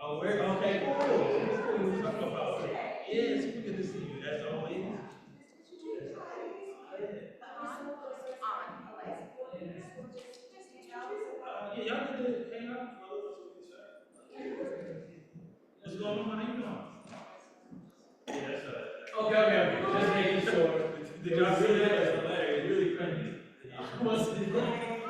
Oh, we're okay. Cool. That's what we were talking about. Yeah, super good to see you. That's always. Yeah, y'all get to hang out for a little bit. What's going on? How you doing? Yeah, that's okay. Just making sure. Did y'all see that? That's hilarious. Really funny. What's the name?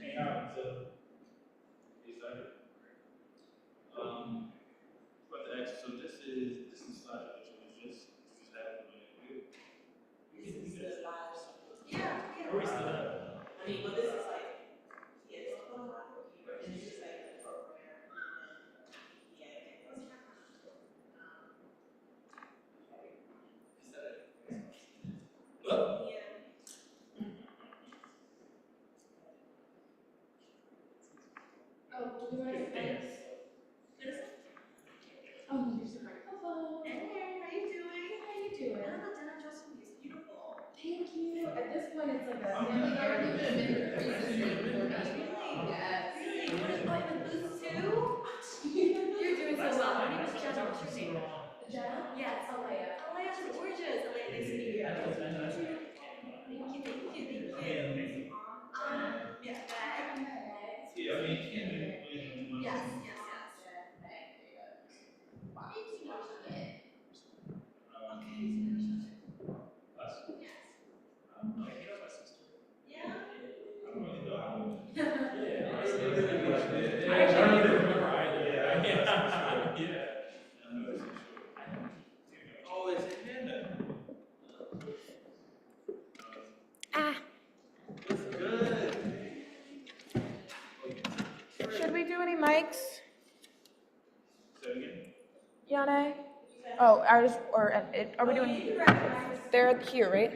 Hang out until excited. About to ask. So this is slide that you was just having when you. Are we still up? Yeah, I mean, I don't really know how to. I actually didn't remember either. Yeah. I'm not so sure. Oh, it's Hannah. What's good? Should we do any mics, Say it again. Yane? Oh, ours, or are we doing? They're here, right?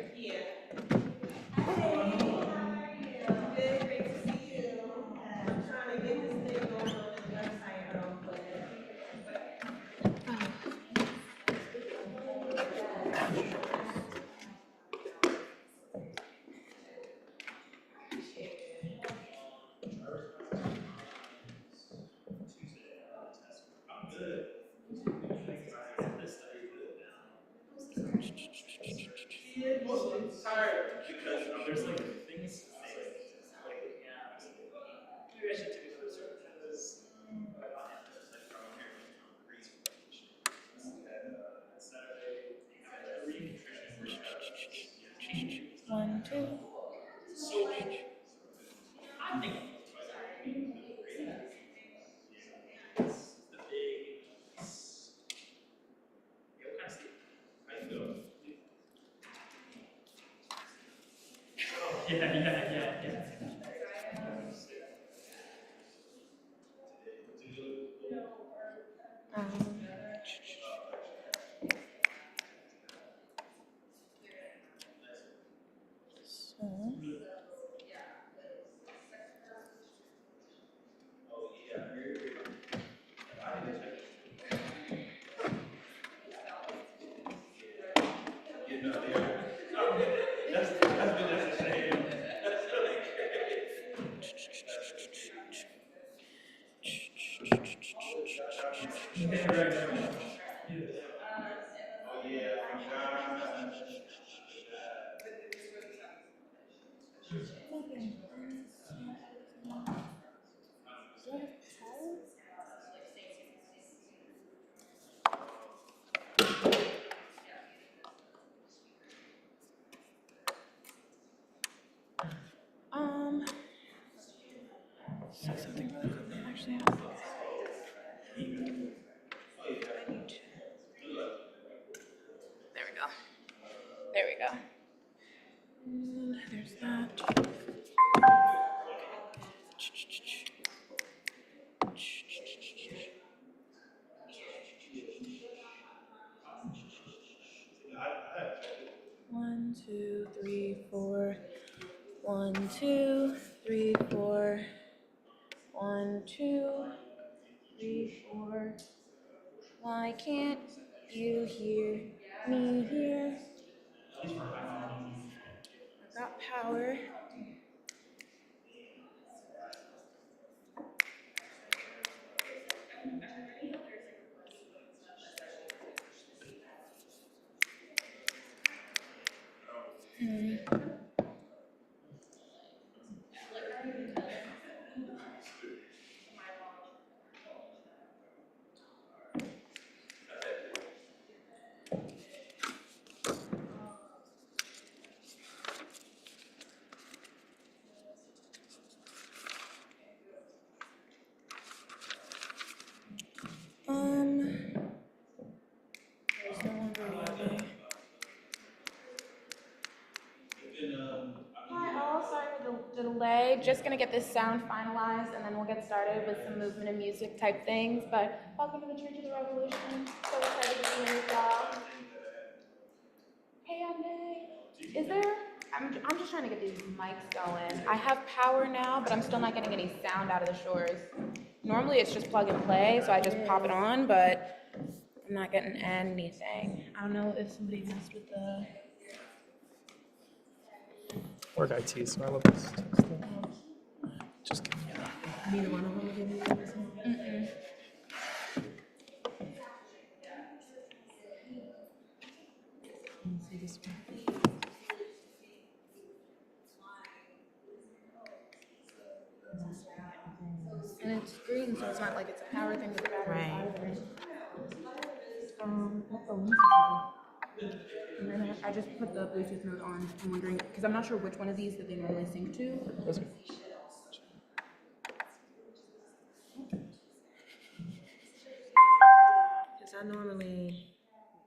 I'm good. Yeah, mostly tired because there's like things like yeah. Maybe I should take another service. But there's like around here like crazy vacation. Saturday, I had a nutrition workout. One, two. So I think it's the big. Yeah, what kind of sleep? How you feel? Yeah. Um, so. Oh yeah. You know, that's a shame. That's really great. Oh yeah, my God. And there's that. One, two, three, four. 1, 2, 3, 4. 1, 2, 3, 4. Why can't you hear me here? I've got power. There's no longer loading. Hi all, sorry for the delay. Just gonna get this sound finalized and then we'll get started with some movement and music type things. But welcome to the Church of the Revolution. So excited to be here with y'all. Hey, Andy. Is there? I'm just trying to get these mics going. I have power now, but I'm still not getting any sound out of the shores. Normally it's just plug and play, so I just pop it on, but I'm not getting anything. I don't know if somebody messed with the... Work IT, so I love this. Just kidding. Neither one of them will give you this one? Mm-mm. Let me see this one. And it's green, so it's not like it's a power thing with the battery Right. either. What phone is this? And then I just put the Bluetooth mode on. I'm wondering, because I'm not sure which one of these that they normally sync to. Those are- Because I normally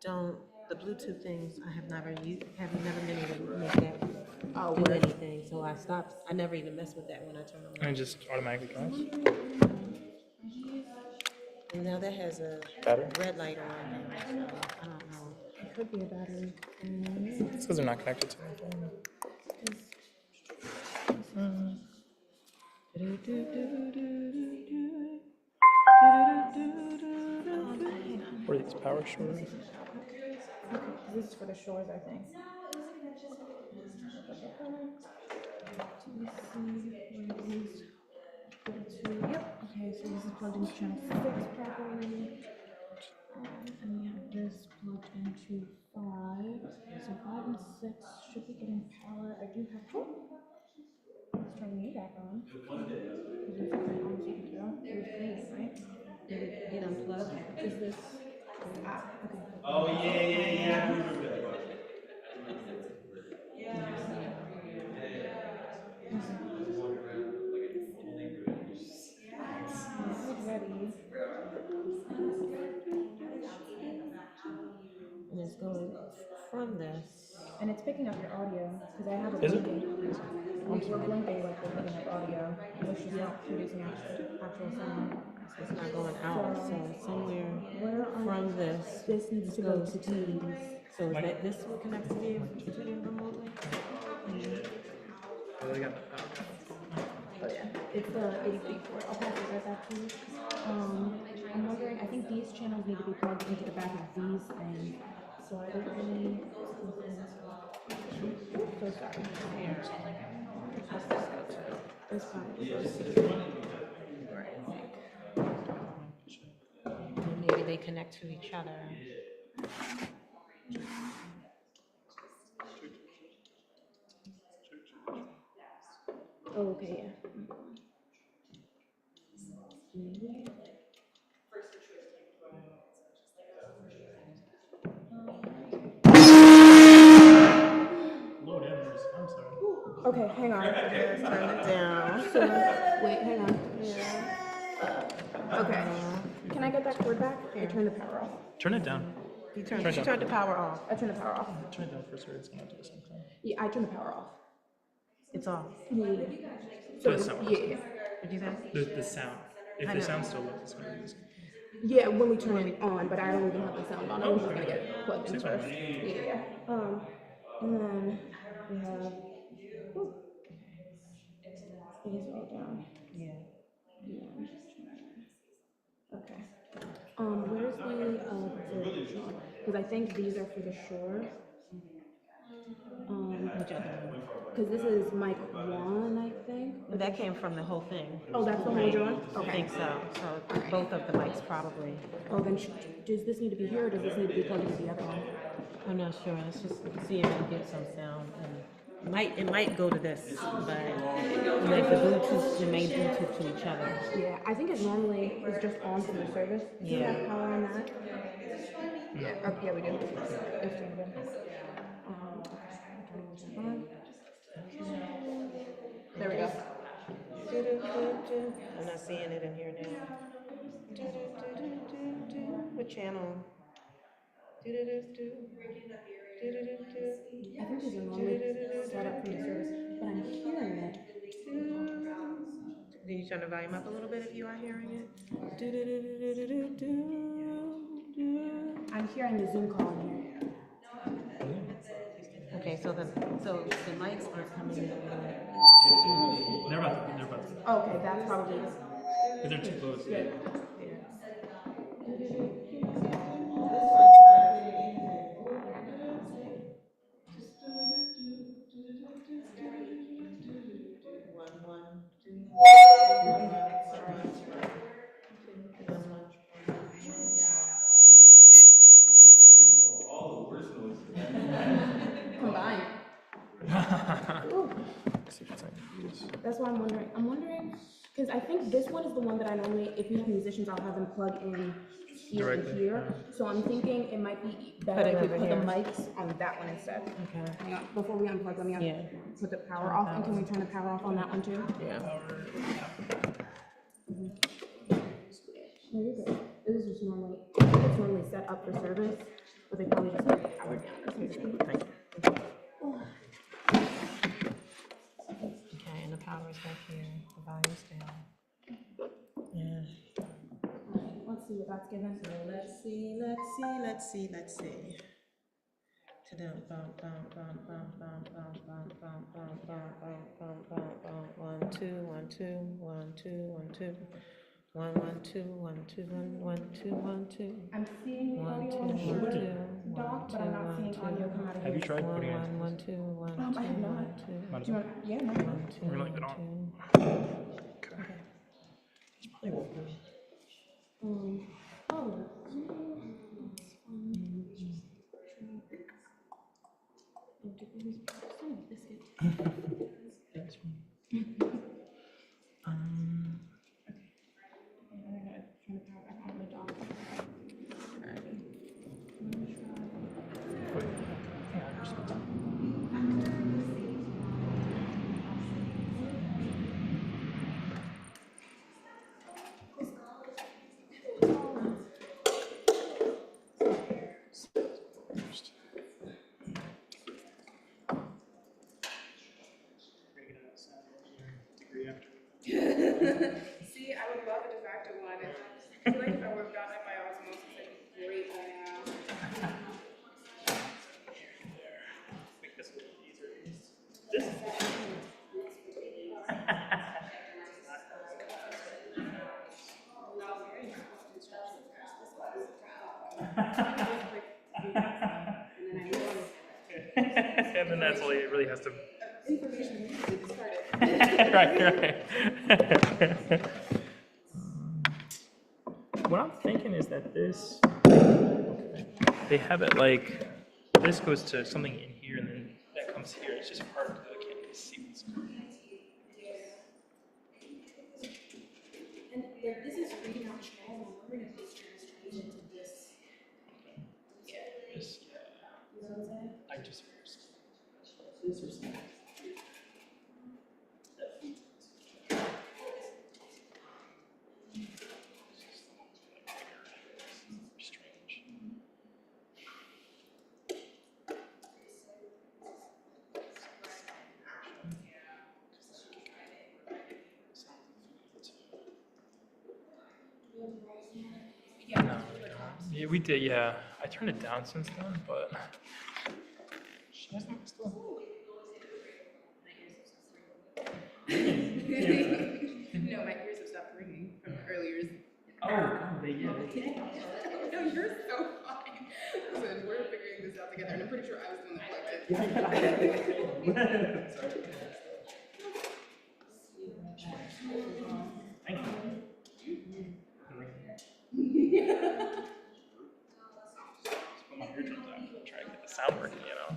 don't, the Bluetooth things, I have never been able to make that do anything. So I stopped. I never even mess with that when I turn And on. it just automatically connects. And now that has a Battery? red light on now, so I don't know. It could be a battery. It's because they're not connected to anything. What are these power shorts? Okay, this is for the shores, I think. Yep. Okay, so this is plugged into channel 6 properly. And we have this plugged into 5. So 5 and 6 should be getting power. I do have to. Let's turn me back on. Because it's almost a second ago. It was green, right? Did it get unplugged? Is this? Ah, okay. Oh, yeah. Ready. And it's going from this. And it's picking up your audio because I have a Is it? blinking. We're blinking like we're picking up audio. It's just not producing actual sound. It's not going out. So somewhere Where are from this, this needs to go to Teams. so is that this will connect to the remotely? Oh, they got the power. Oh yeah. It's the 8034. I'll pass it right back to you. I'm wondering, I think these channels need to be plugged into the back of these things. So I don't really. So sorry. Here. How's this go to? It's fine. Right, I think. And maybe they connect to each other. Oh, okay, yeah. Low numbers. I'm sorry. Okay, hang on. Turn it down. So, wait, hang on. Okay. Can I get that cord back? I turned the power off. Turn it down. You turned, Turn she down. turned the power off. I turned the power off. Turn it down first, or it's gonna do the same thing. Yeah, I turned the power off. It's off. Yeah. But it's not yeah, working. yeah. What'd you say? The sound. If I the know. sound's still low, it's gonna do the same. Yeah, when we turn it on, but I don't even have the sound on. I'm just gonna get plugged in Seems first. fine. Yeah. And then we have. Ooh. These all down. Yeah. Okay. Where's the verbiage on? Because I think these are for the shore. Which other one? Because this is mic 1, I think. That came from the whole thing. Oh, that's the whole joint? I Okay. think so. So both of the mics probably. Oh, then does this need to be here or does this need to be plugged into the other one? I'm not sure. Let's just see if we can get some sound. And it might go to this, but like the Bluetooth, the main Bluetooth to each other. Yeah, I think it normally is just on from the service. Do you Yeah. have power on that? Yeah, yeah, we do. It's turned in. There we go. I'm not seeing it in here now. What channel? I think these are normally set up from the service, but I'm hearing it. Do you turn the volume up a little bit if you are hearing it? I'm hearing the Zoom call in here. Okay, so the mics aren't coming in. They're about to. Okay, that's probably. But they're too close. Combined. Ooh. See if it's like these. That's why I'm wondering. Because I think this one is the one that I normally, if we have musicians, I'll have them plug in here and Directly, here. So I'm thinking it might be better Put it if we over put the here. mics on that one instead. Okay. Hang on, before we unplug, let me Yeah. put the power off, and can we turn the power off on that one too? Yeah. No, you're good. This is just normally, it's normally set up for service, but they probably just need the power down or something. Thank you. Okay, and the power's back here. The volume's down. Yeah. Let's see what that's given. So let's see. Ta-dum, bum, bum, bum, bum, bum, bum, bum, bum, bum, bum, bum, bum, bum, bum. 1 2 1 2 1 2 1 2 1 1 2 1 2 1 1 2 1 2 I'm seeing the 1 audio 2 on the 1 short 2 dock, but I'm not seeing audio come out of Have you here. tried putting it? 1 1 2 1 2 I have not. 1 2 Might as Do you well. want, yeah, no. 1 2 We're gonna leave it 1 on. 2. Okay. It's probably won't do. Oh. See, I would love a de facto one. I feel like if I would have gotten it by osmosis, it'd be great by now. Make this a little easier. This and then that's all it really has to. Right. What I'm thinking is that this, they have it like, this goes to something in here and then that comes here. It's just hard to, I can't really see what's going on. And like, this is reading out channel, and we're gonna post straight into this. This, You know what I'm saying? I just. Strange. Yeah, we did. Yeah, I turned it down since then, but she hasn't still. No, my ears have stopped ringing from earlier. Oh, God, yeah. No, you're so fine. Listen, we're figuring this out together, and I'm pretty sure I was the one that plugged it. Thank you. Put my eardrums out, try to get the sound working, you know.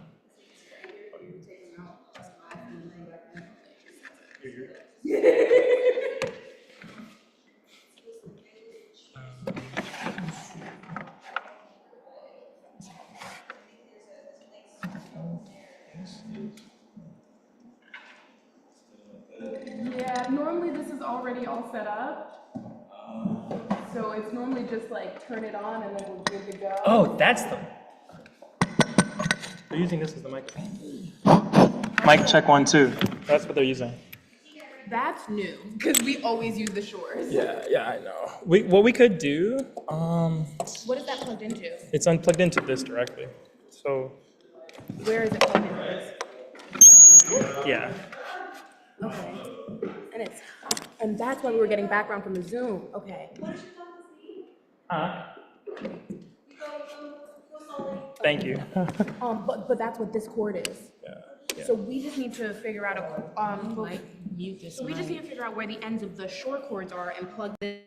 Yeah, normally this is already all set up. So it's normally just like turn it on and then we're good to go. Oh, that's the. They're using this as the microphone. Mic check 1 2. That's what they're using. That's new, because we always use the Shores. Yeah, I know. What we could do, What is that plugged into? it's unplugged into this directly. So Where is it plugged into? yeah. Okay. And that's why we were getting background from the Zoom. Okay. Huh? Thank you. But that's what this cord is. Yeah. So we just need to figure out Mute this so we just need to figure out where the ends of the short cords are and plug this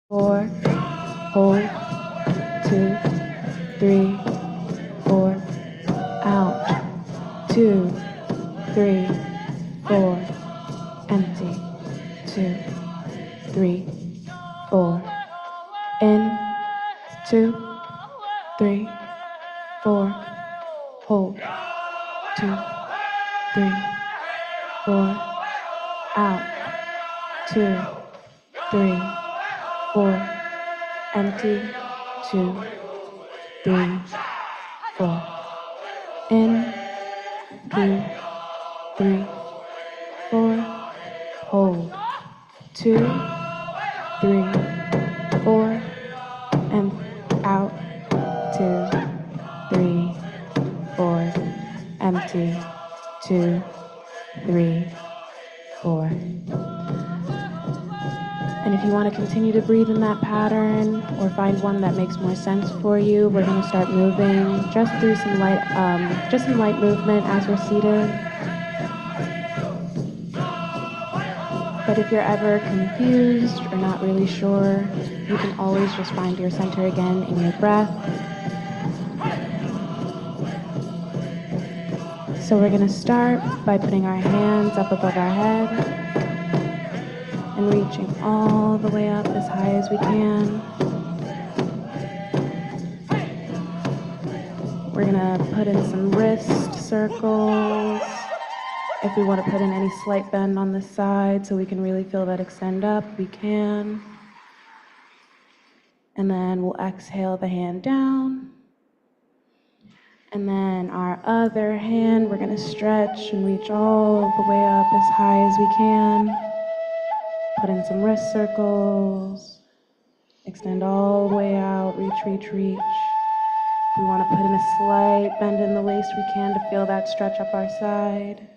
4, hold, 2, 3, 4, out, 2, 3, 4, empty, 2, 3, 4, in, 2, 3, 4, hold, 2, 3, 4, out, 2, 3, 4, empty, 2, 3, 4, in, 2, 3, 4, hold, 2, 3, 4, and out, 2, 3, 4, empty, 2, 3, 4. And if you want to continue to breathe in that pattern or find one that makes more sense for you, we're going to start moving just through some light movement as we're seated. But if you're ever confused or not really sure, you can always just find your center again in your breath. So we're going to start by putting our hands up above our head and reaching all the way up as high as we can. We're gonna put in some wrist circles. If we want to put in any slight bend on the side so we can really feel that extend up, we can. And then we'll exhale the hand down. And then our other hand, we're gonna stretch and reach all the way up as high as we can. Put in some wrist circles, extend all the way out, reach, reach, reach. If we want to put in a slight bend in the waist, we can to feel that stretch up our side.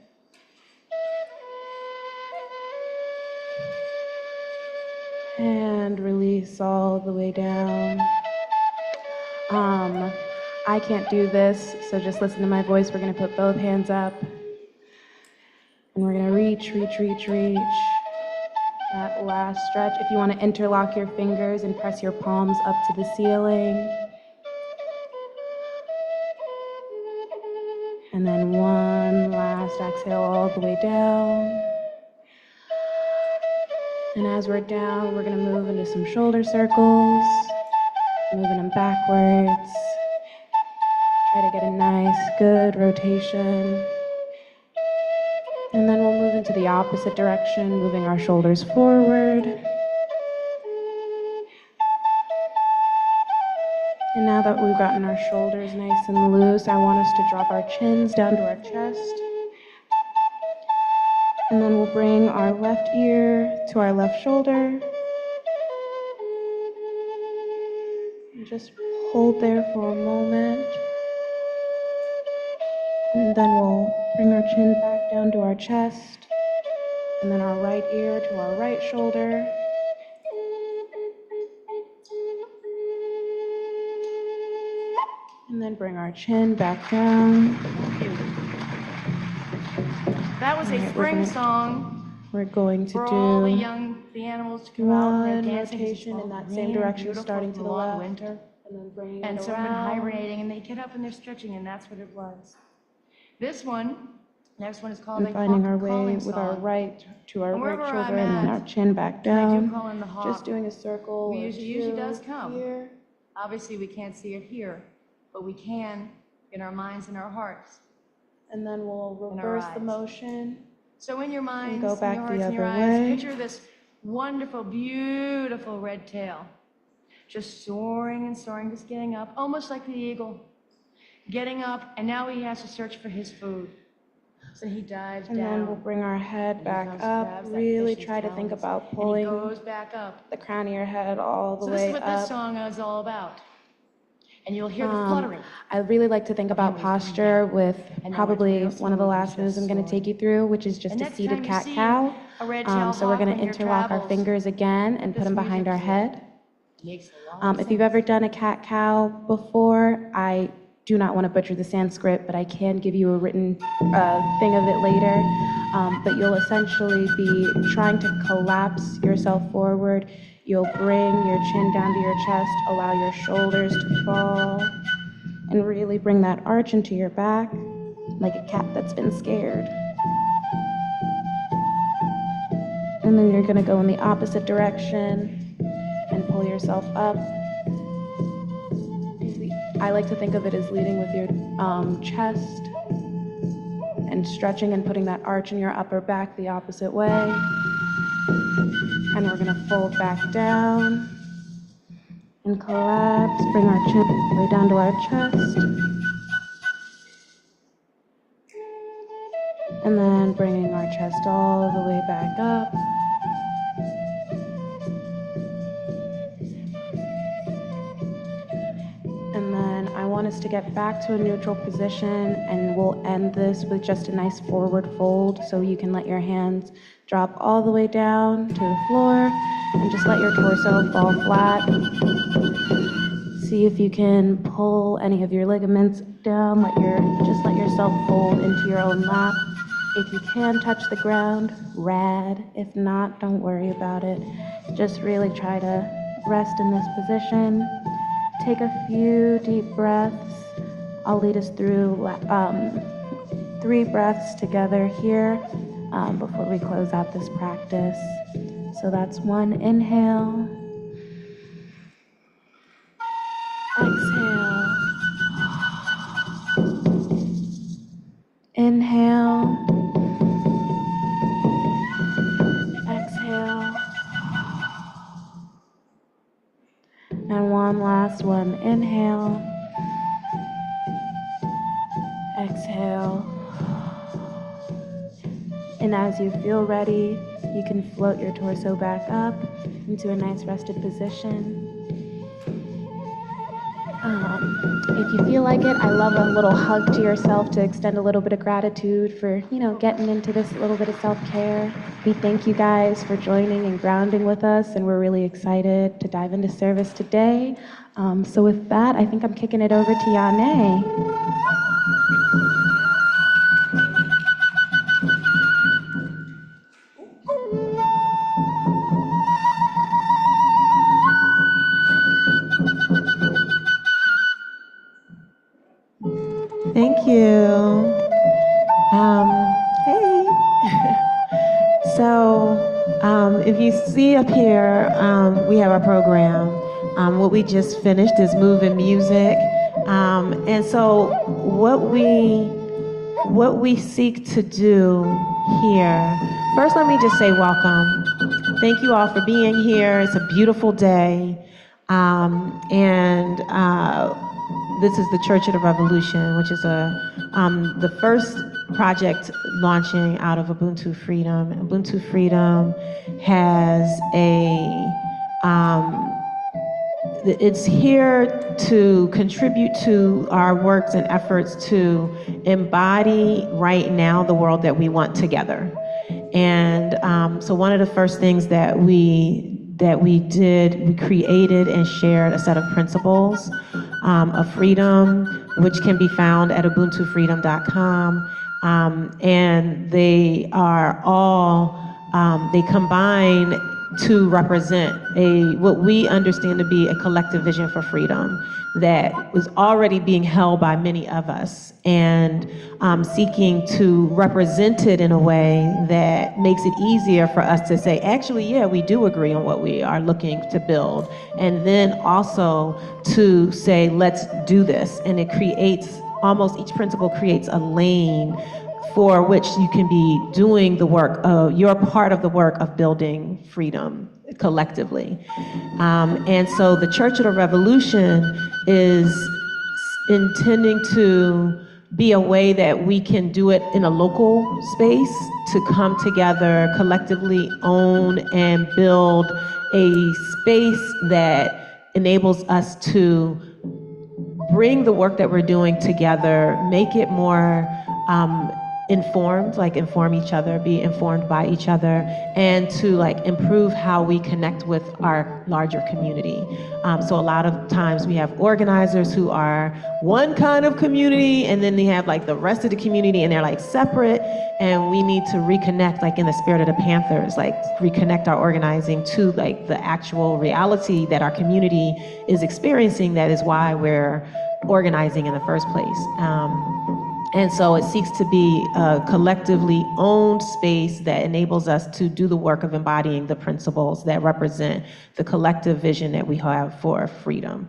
And release all the way down. I can't do this, so just listen to my voice. We're going to put both hands up. And we're going to reach, reach, reach, reach. That last stretch. If you want to interlock your fingers and press your palms up to the ceiling. And then one last exhale all the way down. And as we're down, we're going to move into some shoulder circles. Moving them backwards. Try to get a nice, good rotation. And then we'll move into the opposite direction, moving our shoulders forward. And now that we've gotten our shoulders nice and loose, I want us to drop our chins down to our chest. And then we'll bring our left ear to our left shoulder. And just hold there for a moment. And then we'll bring our chin back down to our chest. And then our right ear to our right shoulder. And then bring our chin back down. That was a Alright, spring song We're going to for all the do the animals to come out and one they're dancing. 'cause it's rotation in all that green same and direction, beautiful starting to from the long left. winter. And then bringing And it some have been around. hibernating and they get up and they're stretching and that's what it was. This one, next one is called And a finding our hawk way calling with our song. right to our And right wherever shoulder, I'm and then at, our chin back I do down. call in the hawk. Just doing a circle. We or usually two does come. here. Obviously, we can't see it here, but we can in our minds and our hearts. And then we'll In our reverse the eyes. motion. So in your minds, go in back your the hearts, and your other eyes, way. picture this wonderful, beautiful red tail. Just soaring and soaring, just getting up, almost like the eagle. Getting up, and now he has to search for his food. So he dives And down. then we'll bring our head and he back comes, up. grabs that Really fish's try to think talons, about and he pulling goes back up. the crown of your head all the So this way is what this up. song is all about. And you'll hear the fluttering. I really like to think about Okay, when he's coming posture down. with And then probably when it's real one of the slow, last he's moves I'm just going to take soaring. you through, which is just And a next seated time you see cat-cow. a red-tailed So we're hawk going to on your interlock our travels, fingers again and put this them behind our music head. makes a lot of If you've sense. ever done a cat-cow before, I do not want to butcher the Sanskrit, but I can give you a written thing of it later. But you'll essentially be trying to collapse yourself forward. You'll bring your chin down to your chest, allow your shoulders to fall, and really bring that arch into your back like a cat that's been scared. And then you're gonna go in the opposite direction and pull yourself up. I like to think of it as leading with your chest and stretching and putting that arch in your upper back the opposite way. And we're gonna fold back down and collapse, bring our chin way down to our chest. And then bringing our chest all the way back up. And then I want us to get back to a neutral position, and we'll end this with just a nice forward fold, so you can let your hands drop all the way down to the floor and just let your torso fall flat. See if you can pull any of your ligaments down, just let yourself fold into your own lap. If you can touch the ground, rad. If not, don't worry about it. Just really try to rest in this position. Take a few deep breaths. I'll lead us through 3 breaths together here before we close out this practice. So that's 1 inhale. Exhale. Inhale. Exhale. And one last one. Inhale. Exhale. And as you feel ready, you can float your torso back up into a nice rested position. If you feel like it, I love a little hug to yourself to extend a little bit of gratitude for, getting into this little bit of self-care. We thank you guys for joining and grounding with us, and we're really excited to dive into service today. So with that, I think I'm kicking it over to Yane. Thank you. Hey. So, if you see up here, we have our program. What we just finished is Moving Music. And so what we seek to do here, first let me just say welcome. Thank you all for being here. It's a beautiful day. This is the Church of the Revolution, which is the first project launching out of Ubuntu Freedom. Ubuntu Freedom has it's here to contribute to our works and efforts to embody right now the world that we want together. And so one of the first things that we did, we created and shared a set of principles of freedom, which can be found at ubuntufreedom.com. And they are all, they combine to represent what we understand to be a collective vision for freedom that was already being held by many of us, and seeking to represent it in a way that makes it easier for us to say, actually, yeah, we do agree on what we are looking to build. And then also to say, let's do this. And it creates, almost each principle creates a lane for which you can be doing the work of, you're part of the work of building freedom collectively. And so the Church of the Revolution is intending to be a way that we can do it in a local space, to come together, collectively own and build a space that enables us to bring the work that we're doing together, make it more informed, like inform each other, be informed by each other, and to like improve how we connect with our larger community. So a lot of times we have organizers who are one kind of community, and then they have like the rest of the community, and they're like separate, and we need to reconnect, like in the spirit of the Panthers, like reconnect our organizing to like the actual reality that our community is experiencing. That is why we're organizing in the first place. And so it seeks to be a collectively owned space that enables us to do the work of embodying the principles that represent the collective vision that we have for freedom.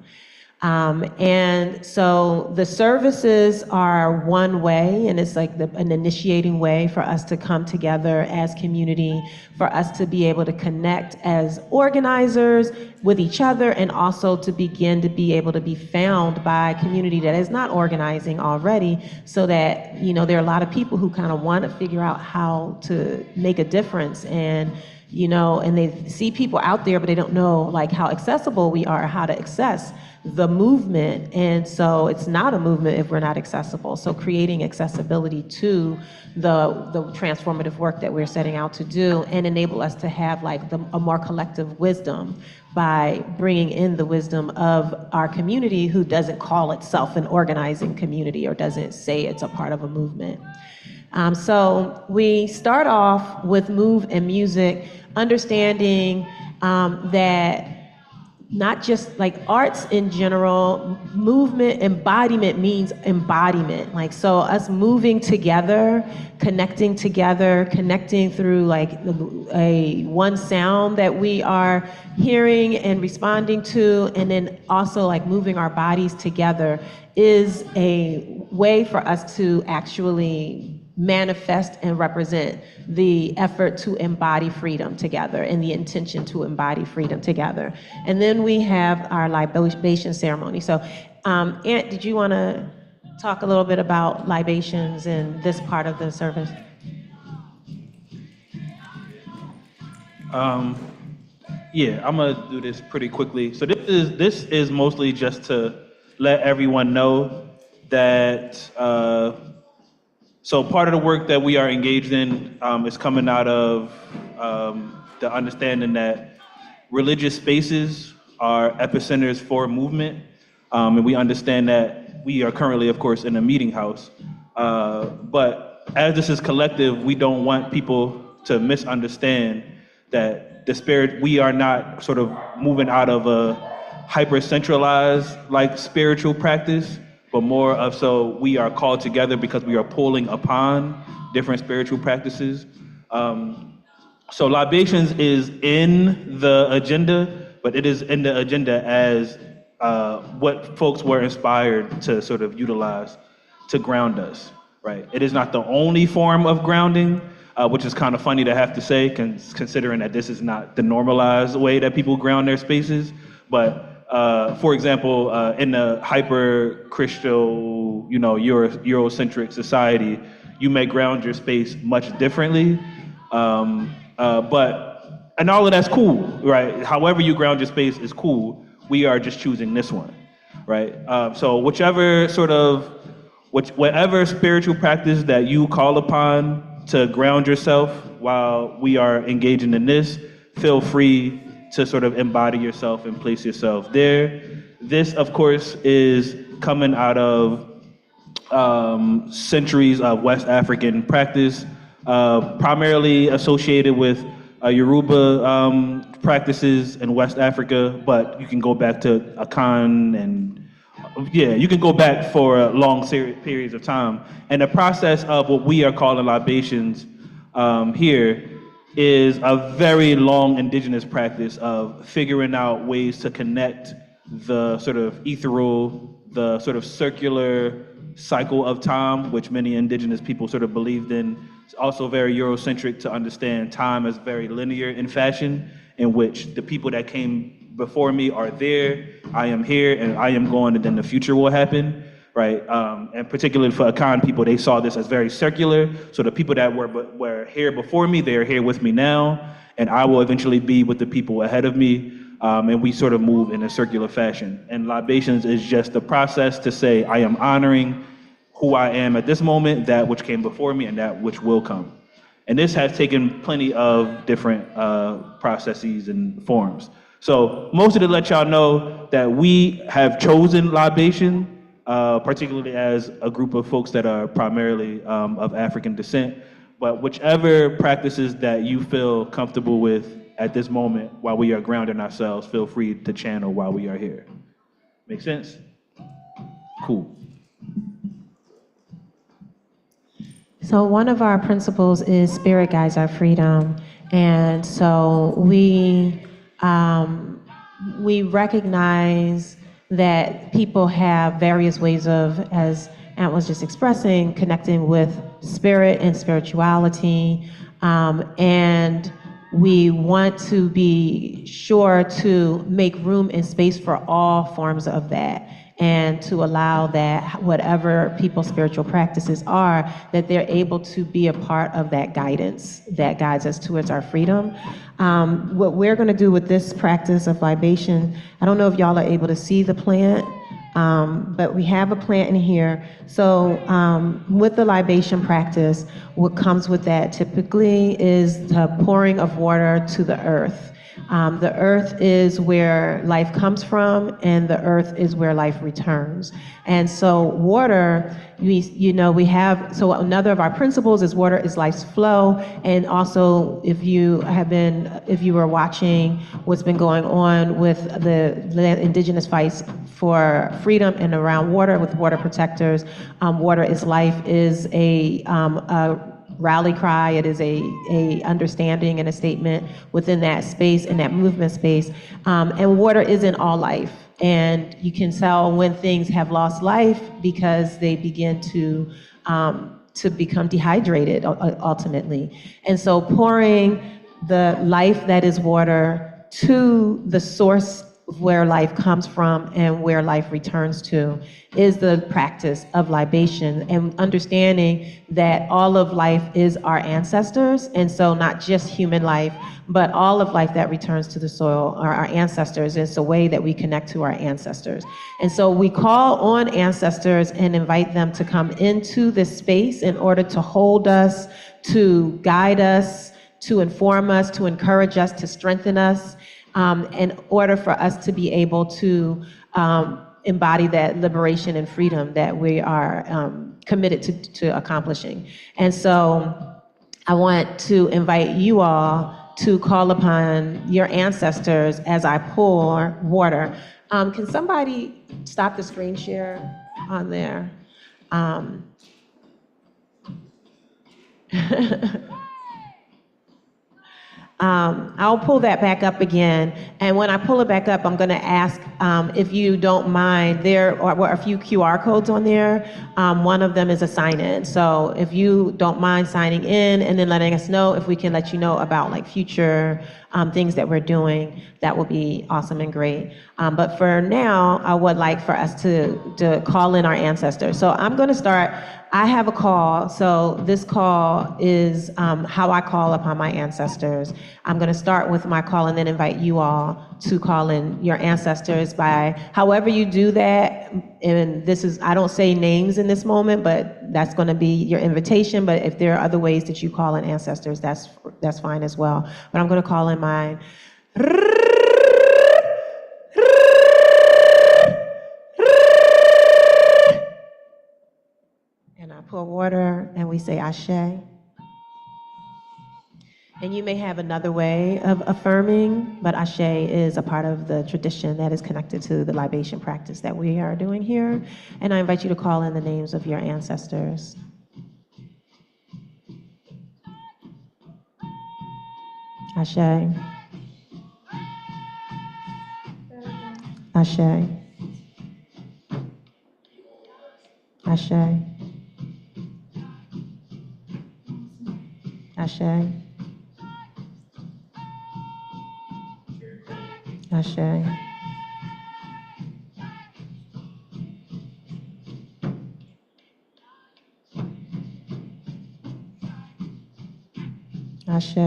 And so the services are one way, and it's like an initiating way for us to come together as community, for us to be able to connect as organizers with each other, and also to begin to be able to be found by community that is not organizing already, so that, you know, there are a lot of people who kind of want to figure out how to make a difference, and you know, and they see people out there, but they don't know like how accessible we are, how to access the movement. And so it's not a movement if we're not accessible. So creating accessibility to the transformative work that we're setting out to do, and enable us to have like a more collective wisdom by bringing in the wisdom of our community, who doesn't call itself an organizing community or doesn't say it's a part of a movement. So we start off with Move and Music, understanding that not just like arts in general, movement, embodiment means embodiment. Like, so us moving together, connecting through like a one sound that we are hearing and responding to, and then also like moving our bodies together is a way for us to actually manifest and represent the effort to embody freedom together, and the intention to embody freedom together. And then we have our libation ceremony. So, Ant, did you want to talk a little bit about libations and this part of the service? Yeah, I'm gonna do this pretty quickly. So this is mostly just to let everyone know that so part of the work that we are engaged in is coming out of the understanding that religious spaces are epicenters for movement, and we understand that we are currently, of course, in a meeting house. But as this is collective, we don't want people to misunderstand that the spirit, we are not sort of moving out of a hyper-centralized like spiritual practice, but more of so we are called together because we are pulling upon different spiritual practices. So libations is in the agenda, but it is in the agenda as what folks were inspired to sort of utilize to ground us, right? It is not the only form of grounding, which is kind of funny to have to say, considering that this is not the normalized way that people ground their spaces. But for example, in a hyper-Christian, Eurocentric society, you may ground your space much differently. And all of that's cool, right? However you ground your space is cool. We are just choosing this one, right? So whatever spiritual practice that you call upon to ground yourself while we are engaging in this, feel free to sort of embody yourself and place yourself there. This, of course, is coming out of centuries of West African practice, primarily associated with Yoruba practices in West Africa, but you can go back to Akan, and you can go back for long periods of time. And the process of what we are calling libations here is a very long indigenous practice of figuring out ways to connect the sort of ethereal, the sort of circular cycle of time, which many indigenous people sort of believed in. It's also very Eurocentric to understand time as very linear in fashion, in which the people that came before me are there, I am here, and I am going, and then the future will happen, right? And particularly for Akan people, they saw this as very circular. So the people that were here before me, they are here with me now, and I will eventually be with the people ahead of me. And we sort of move in a circular fashion. And libations is just the process to say, I am honoring who I am at this moment, that which came before me, and that which will come. And this has taken plenty of different processes and forms. So mostly to let y'all know that we have chosen libation, particularly as a group of folks that are primarily of African descent. But whichever practices that you feel comfortable with at this moment while we are grounding ourselves, feel free to channel while we are here. Make sense? Cool. So one of our principles is spirit guides our freedom. And so we recognize that people have various ways of, as Ant was just expressing, connecting with spirit and spirituality. And we want to be sure to make room and space for all forms of that, and to allow that whatever people's spiritual practices are, that they're able to be a part of that guidance that guides us towards our freedom. What we're going to do with this practice of libation, I don't know if y'all are able to see the plant, but we have a plant in here. So with the libation practice, what comes with that typically is the pouring of water to the earth. The earth is where life comes from, and the earth is where life returns. And so water, we have, so another of our principles is water is life's flow. And also, if you were watching what's been going on with the indigenous fights for freedom and around water with water protectors, water is life is a rally cry. It is a understanding and a statement within that space, in that movement space. And water isn't all life. And you can tell when things have lost life because they begin to become dehydrated ultimately. And so pouring the life that is water to the source of where life comes from and where life returns to is the practice of libation, and understanding that all of life is our ancestors, and so not just human life, but all of life that returns to the soil are our ancestors. It's a way that we connect to our ancestors. And so we call on ancestors and invite them to come into this space in order to hold us, to guide us, to inform us, to encourage us, to strengthen us, in order for us to be able to embody that liberation and freedom that we are committed to accomplishing. And so I want to invite you all to call upon your ancestors as I pour water. Can somebody stop the screen share on there? I'll pull that back up again. And when I pull it back up, I'm going to ask if you don't mind, there are a few QR codes on there. One of them is a sign-in. So if you don't mind signing in and then letting us know, if we can let you know about like future things that we're doing, that will be awesome and great. But for now, I would like for us to call in our ancestors. So I'm going to start. I have a call. So this call is how I call upon my ancestors. I'm going to start with my call and then invite you all to call in your ancestors by however you do that. And this is, I don't say names in this moment, but that's going to be your invitation. But if there are other ways that you call in ancestors, that's fine as well. But I'm going to call in mine. And I pour water and we say Ashe. And you may have another way of affirming, but Ashe is a part of the tradition that is connected to the libation practice that we are doing here. And I invite you to call in the names of your ancestors. Ashe. Ashe. Ashe. Ashe. Ashe. Ashe.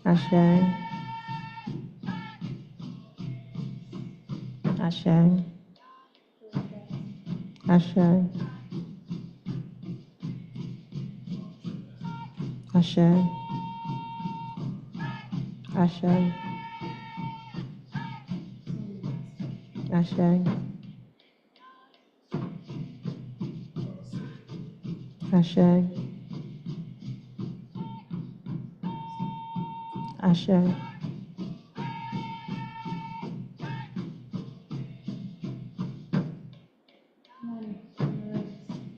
Ashe. Ashe. Ashe. Ashe. Ashe. Ashe. Ashe. Ashe.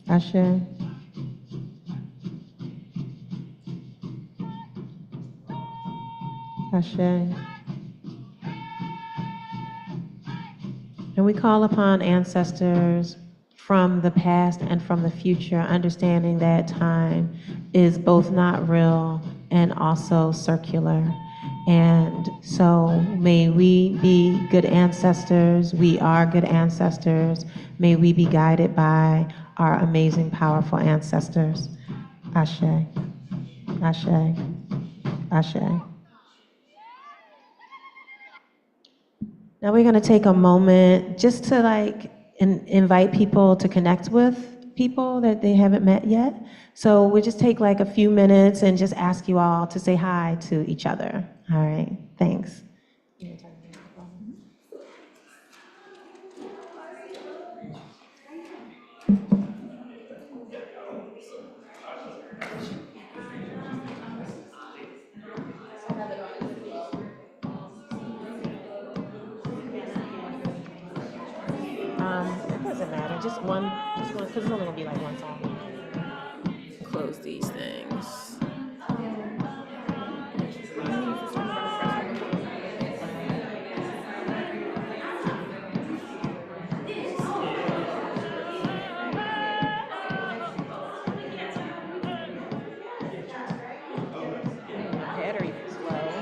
Ashe. Ashe. And we call upon ancestors from the past and from the future, understanding that time is both not real and also circular. And so may we be good ancestors. We are good ancestors. May we be guided by our amazing, powerful ancestors. Ashe. Ashe. Ashe. Now we're going to take a moment just to invite people to connect with people that they haven't met yet. So we'll just take like a few minutes and just ask you all to say hi to each other. All right, thanks. It doesn't matter, just one, because it's only gonna be like one song. Close these things. Battery is low.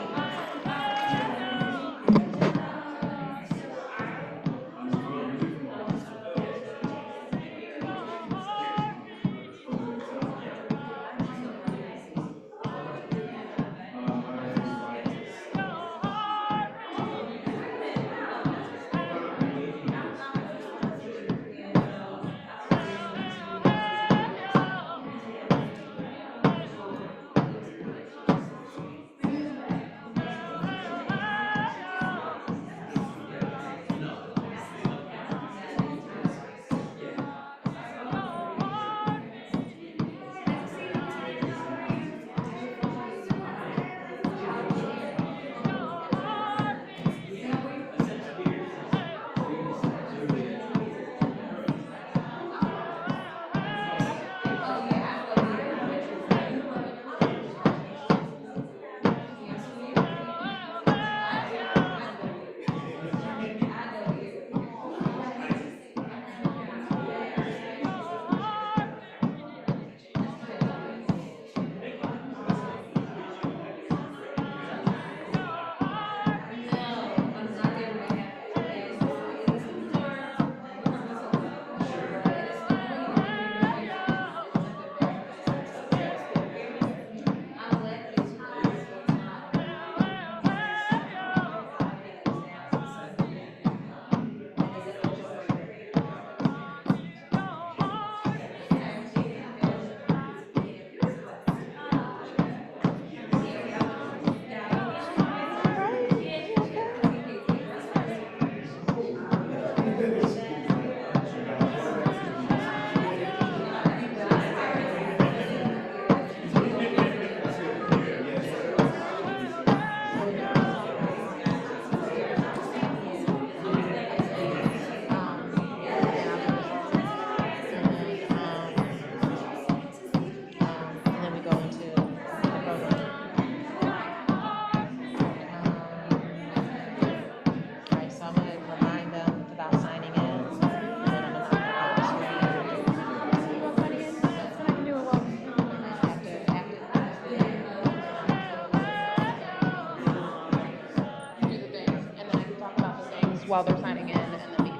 While they're signing in, and then we can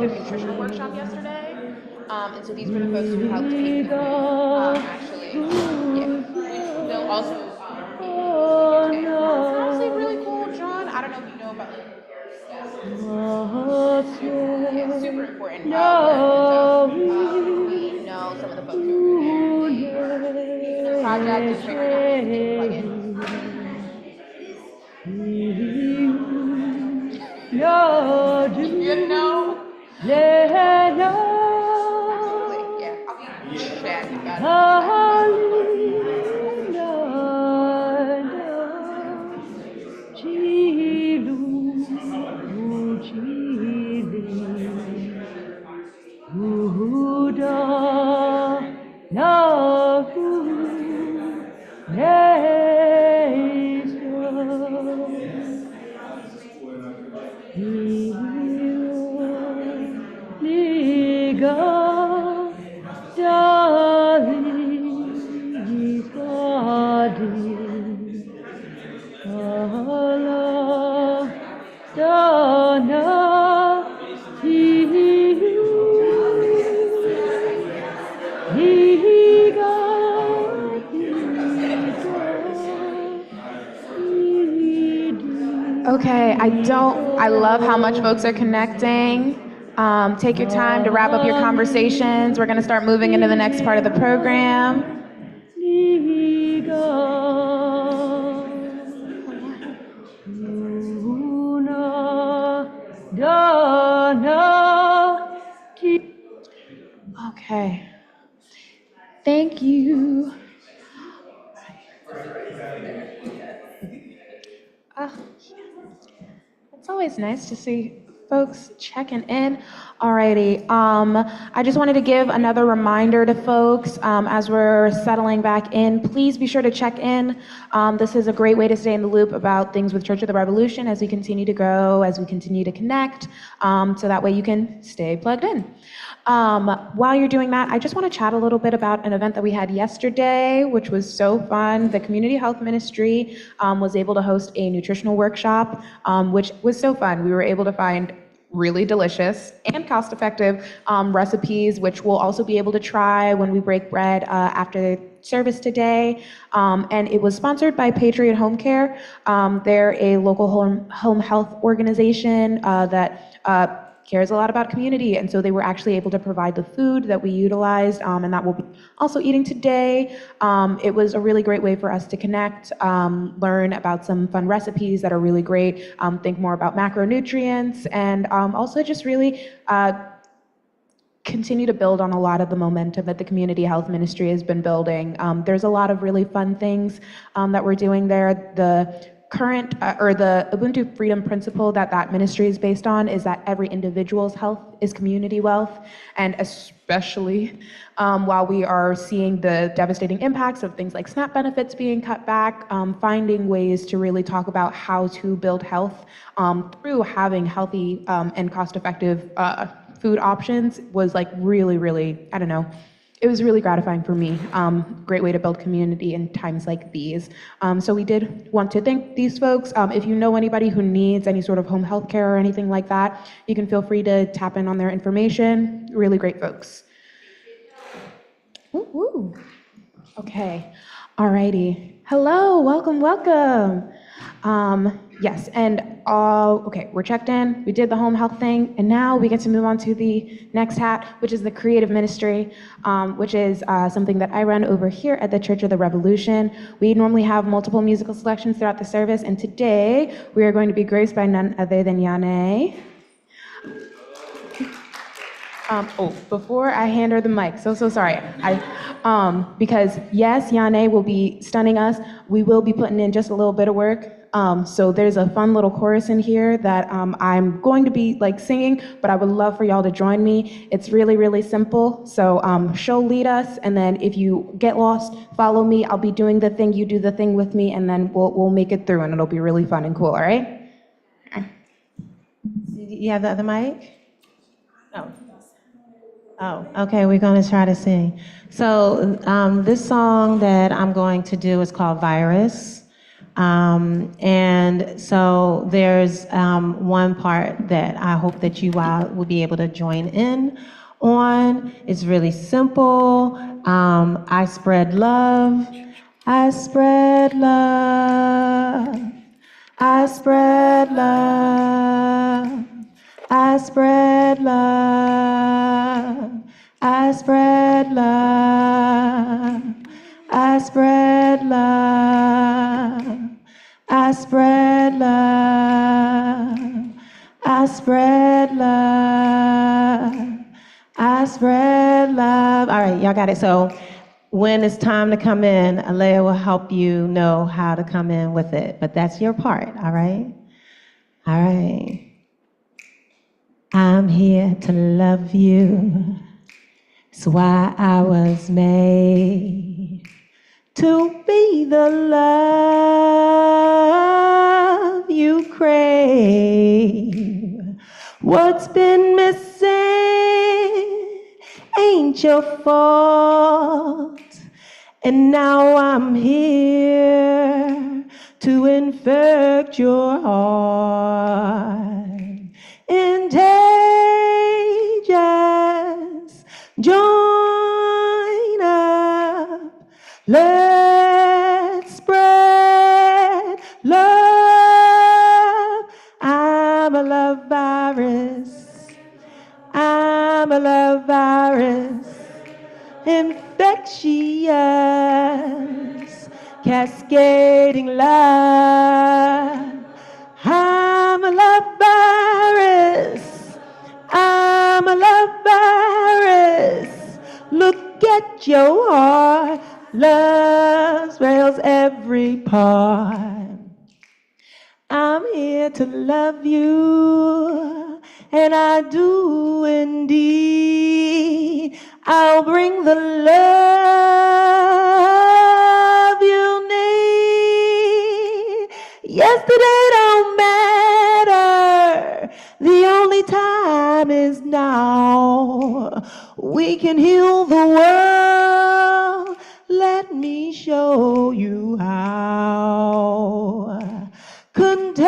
did a nutritional workshop yesterday. And so these were the folks who helped me actually. Yeah. They'll also be here today. Honestly, really cool, John. I don't know if you know about like yeah, super important work. And so we know some of the folks who are in the project and figuring out how to plug in. You didn't know? Absolutely, yeah. I'll be bad. You Okay, I love how much folks are connecting. Take your time to wrap up your conversations. We're going to start moving into the next part of the program. Okay. Thank you. It's always nice to see folks checking in. Alrighty, I just wanted to give another reminder to folks as we're settling back in. Please be sure to check in. This is a great way to stay in the loop about things with Church of the Revolution as we continue to grow, as we continue to connect, so that way you can stay plugged in. While you're doing that, I just want to chat a little bit about an event that we had yesterday, which was so fun. The Community Health Ministry was able to host a nutritional workshop, which was so fun. We were able to find really delicious and cost-effective recipes, which we'll also be able to try when we break bread after service today. And it was sponsored by Patriot Home Care. They're a local home health organization that cares a lot about community, and so they were actually able to provide the food that we utilized, and that we'll be also eating today. It was a really great way for us to connect, learn about some fun recipes that are really great, think more about macronutrients, and also just really continue to build on a lot of the momentum that the Community Health Ministry has been building. There's a lot of really fun things that we're doing there. The current or the Ubuntu Freedom Principle that ministry is based on is that every individual's health is community wealth, and especially while we are seeing the devastating impacts of things like SNAP benefits being cut back, finding ways to really talk about how to build health through having healthy and cost-effective food options was like really, really, I don't know, it was really gratifying for me. Great way to build community in times like these. So we did want to thank these folks. If you know anybody who needs any sort of home health care or anything like that, you can feel free to tap in on their information. Really great folks. Woo woo. Okay, alrighty. Hello, welcome, welcome. Yes, and okay, we're checked in, we did the home health thing, and now we get to move on to the next hat, which is the creative ministry, which is something that I run over here at the Church of the Revolution. We normally have multiple musical selections throughout the service, and today we are going to be graced by none other than Yane. Before I hand her the mic, so sorry. Because yes, Yane will be stunning us. We will be putting in just a little bit of work. So there's a fun little chorus in here that I'm going to be like singing, but I would love for y'all to join me. It's really, really simple. So she'll lead us, and then if you get lost, follow me. I'll be doing the thing, you do the thing with me, and then we'll make it through, and it'll be really fun and cool. All right? You have the other mic? Oh, okay, we're going to try to sing. So this song that I'm going to do is called Virus. And so there's one part that I hope that you all will be able to join in on. It's really simple. I spread love. I spread love. I spread love. I spread love. I spread love. I spread love. I spread love. I spread love. I spread love. All right, y'all got it. So when it's time to come in, Alea will help you know how to come in with it. But that's your part, all right? All right. I'm here to love you. It's why I was made to be the love you crave. What's been missing ain't your fault. And now I'm here to infect your heart. Contagious, join up, let's spread love. I'm a love virus, I'm a love virus, infectious, cascading love. I'm a love virus, I'm a love virus. Look at your heart, love spells every part. I'm here to love you, and I do indeed. I'll bring the love you need. Yesterday don't matter, the only time is now. We can heal the world, let me show you how. Contagious,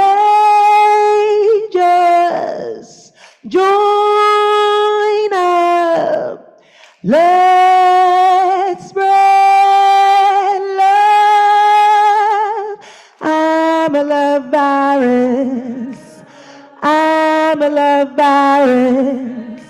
join up, let's spread love. I'm a love virus, I'm a love virus,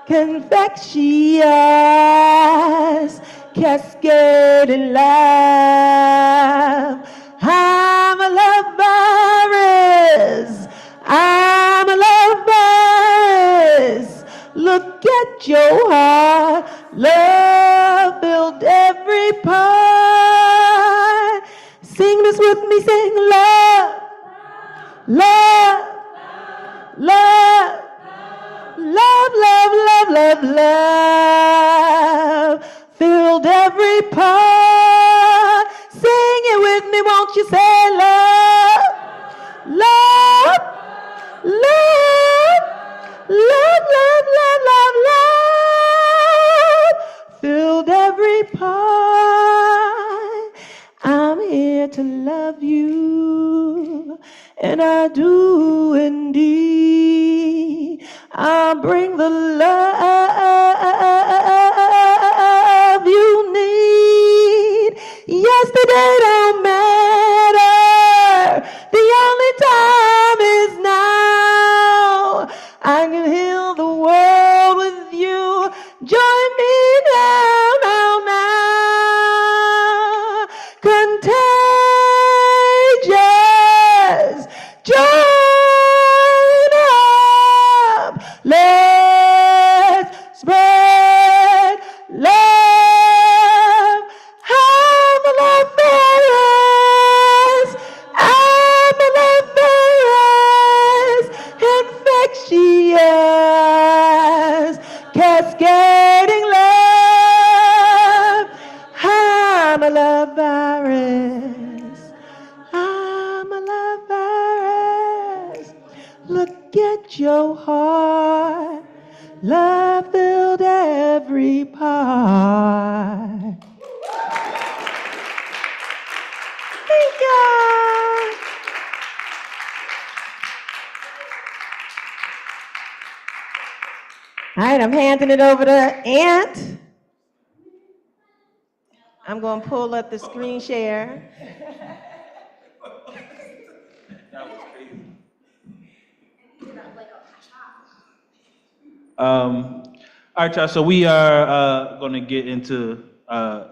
infectious, cascading love. I'm a love virus, I'm a love virus. Look at your heart, love filled every part. Sing this with me, sing love, love, love, love, love, love, love, love, filled every part. Sing it with me, won't you say love, love, love, love, love, love, love, love, filled every part. I'm here to love you, and I do indeed. I'll bring the love you need. Yesterday don't matter, the only time is now. I can heal the world with you. Join me now, now, now. Contagious, join up. Let's spread love. I'm a love virus, I'm a love virus, infectious, cascading love. I'm a love virus, I'm a love virus. Look at your heart, love filled every part. Thank you. right, I'm handing it over to Ant. I'm going to pull up the screen share. That was crazy. All right, y'all. So we are going to get into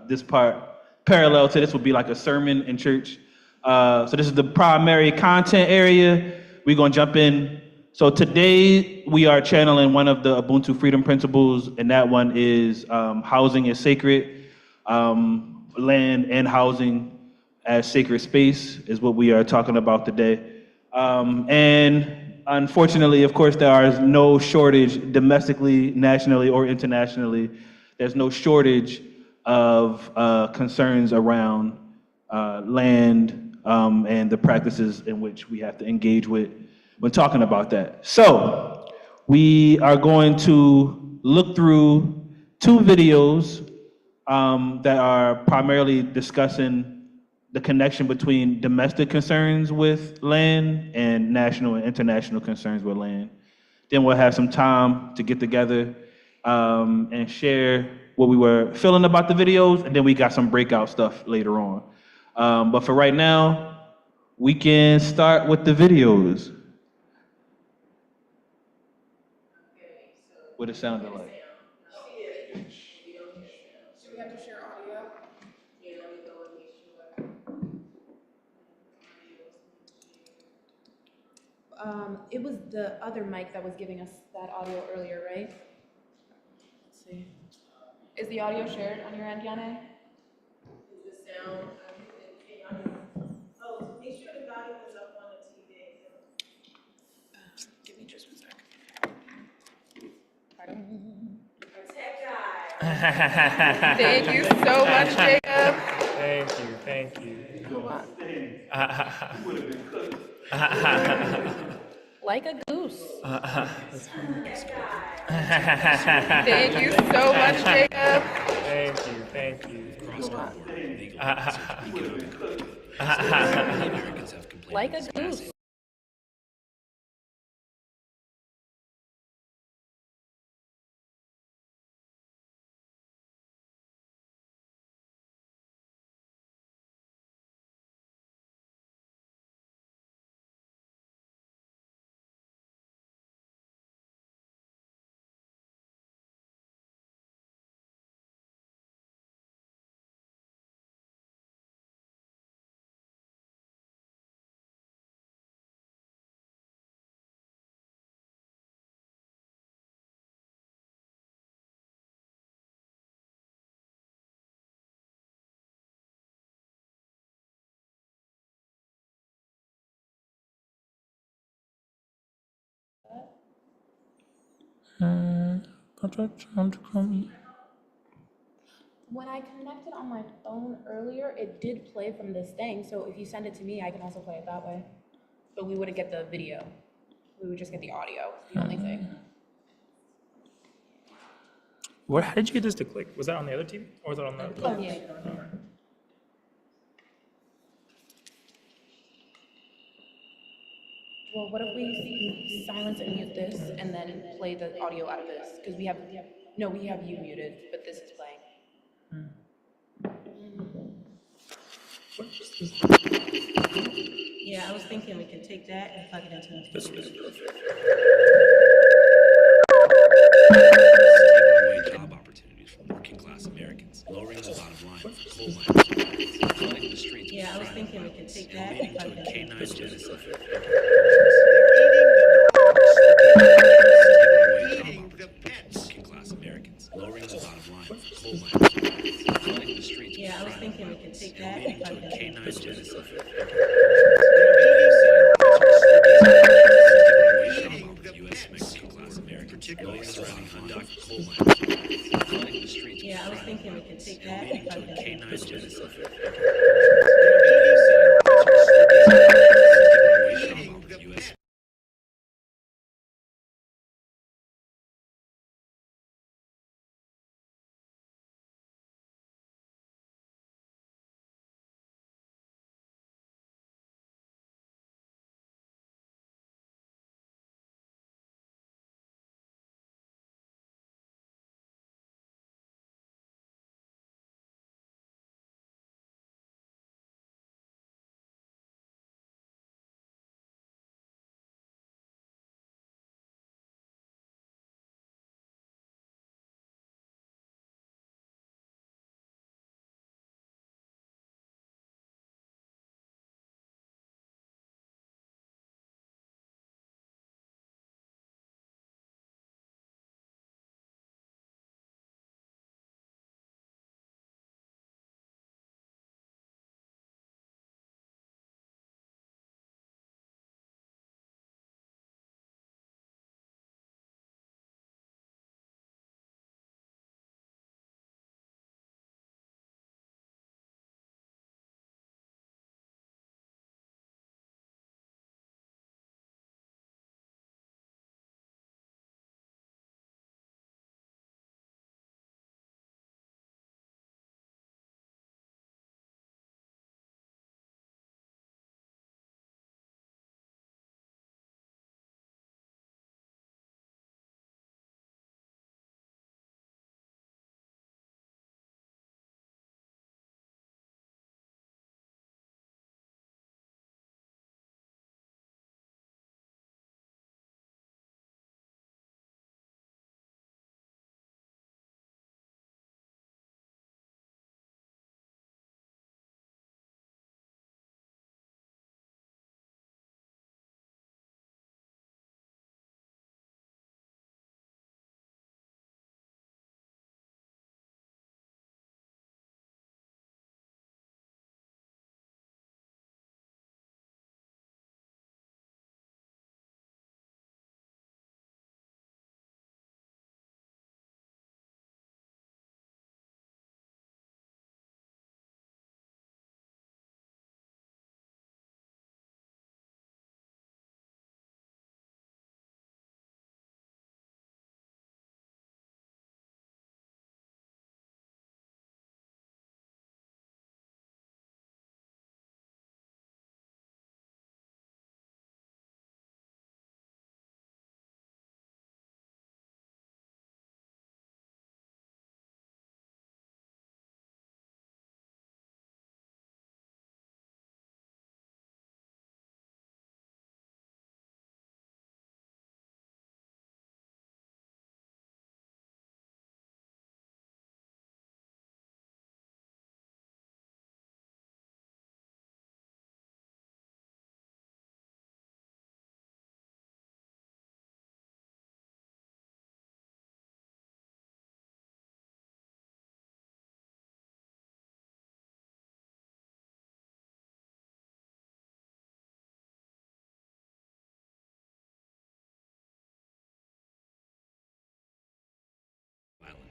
this part. Parallel to this will be like a sermon in church. So this is the primary content area. We're going to jump in. So today we are channeling one of the Ubuntu freedom principles, and that one is housing is sacred. Land and housing as sacred space is what we are talking about today. And unfortunately, of course, there is no shortage domestically, nationally, or internationally. There's no shortage of concerns around land and the practices in which we have to engage with when talking about that. So we are going to look through two videos that are primarily discussing the connection between domestic concerns with land and national and international concerns with land. Then we'll have some time to get together and share what we were feeling about the videos, and then we got some breakout stuff later on. But for right now, we can start with the videos. What it sounded like. Should we have to share audio? Yeah, let me go and make sure. It was the other mic that was giving us that audio earlier, right? Let's see. Is the audio shared on your end, Yane? Is the sound? Oh, make sure the volume is up on the TV. Give me just 1 second. Pardon? Thank you so much, Jacob. Thank you. Like a goose. Thank you so much, Jacob. Thank you. Like a goose. When I connected on my phone earlier, it did play from this thing, so if you send it to me, I can also play it that way. But we wouldn't get the video. We would just get the audio, the only thing. How did you get this to click? Was that on the other TV or was that on the? Oh, yeah. Well, what if we silence and mute this and then play the audio out of this? Because we have you muted, but this is playing. Yeah, I was thinking we can take that and plug it into This the is perfect. Taking away job opportunities from working class Americans, lowering the bottom line for coal miners, flooding the streets with Yeah, I was crime thinking we can take and that and leading plug to it a into canine This is genocide. perfect. Taking away job opportunities from working class Americans, lowering the bottom line for coal miners, flooding the streets Yeah, I with was crime thinking we can take and that leading and to plug a it into canine This is genocide. perfect. U.S. Mexican class Americans, lowering the bottom line for coal miners, flooding the streets with Yeah, I was crime thinking we can take and that leading and to plug a it into canine This is genocide. perfect. U.S.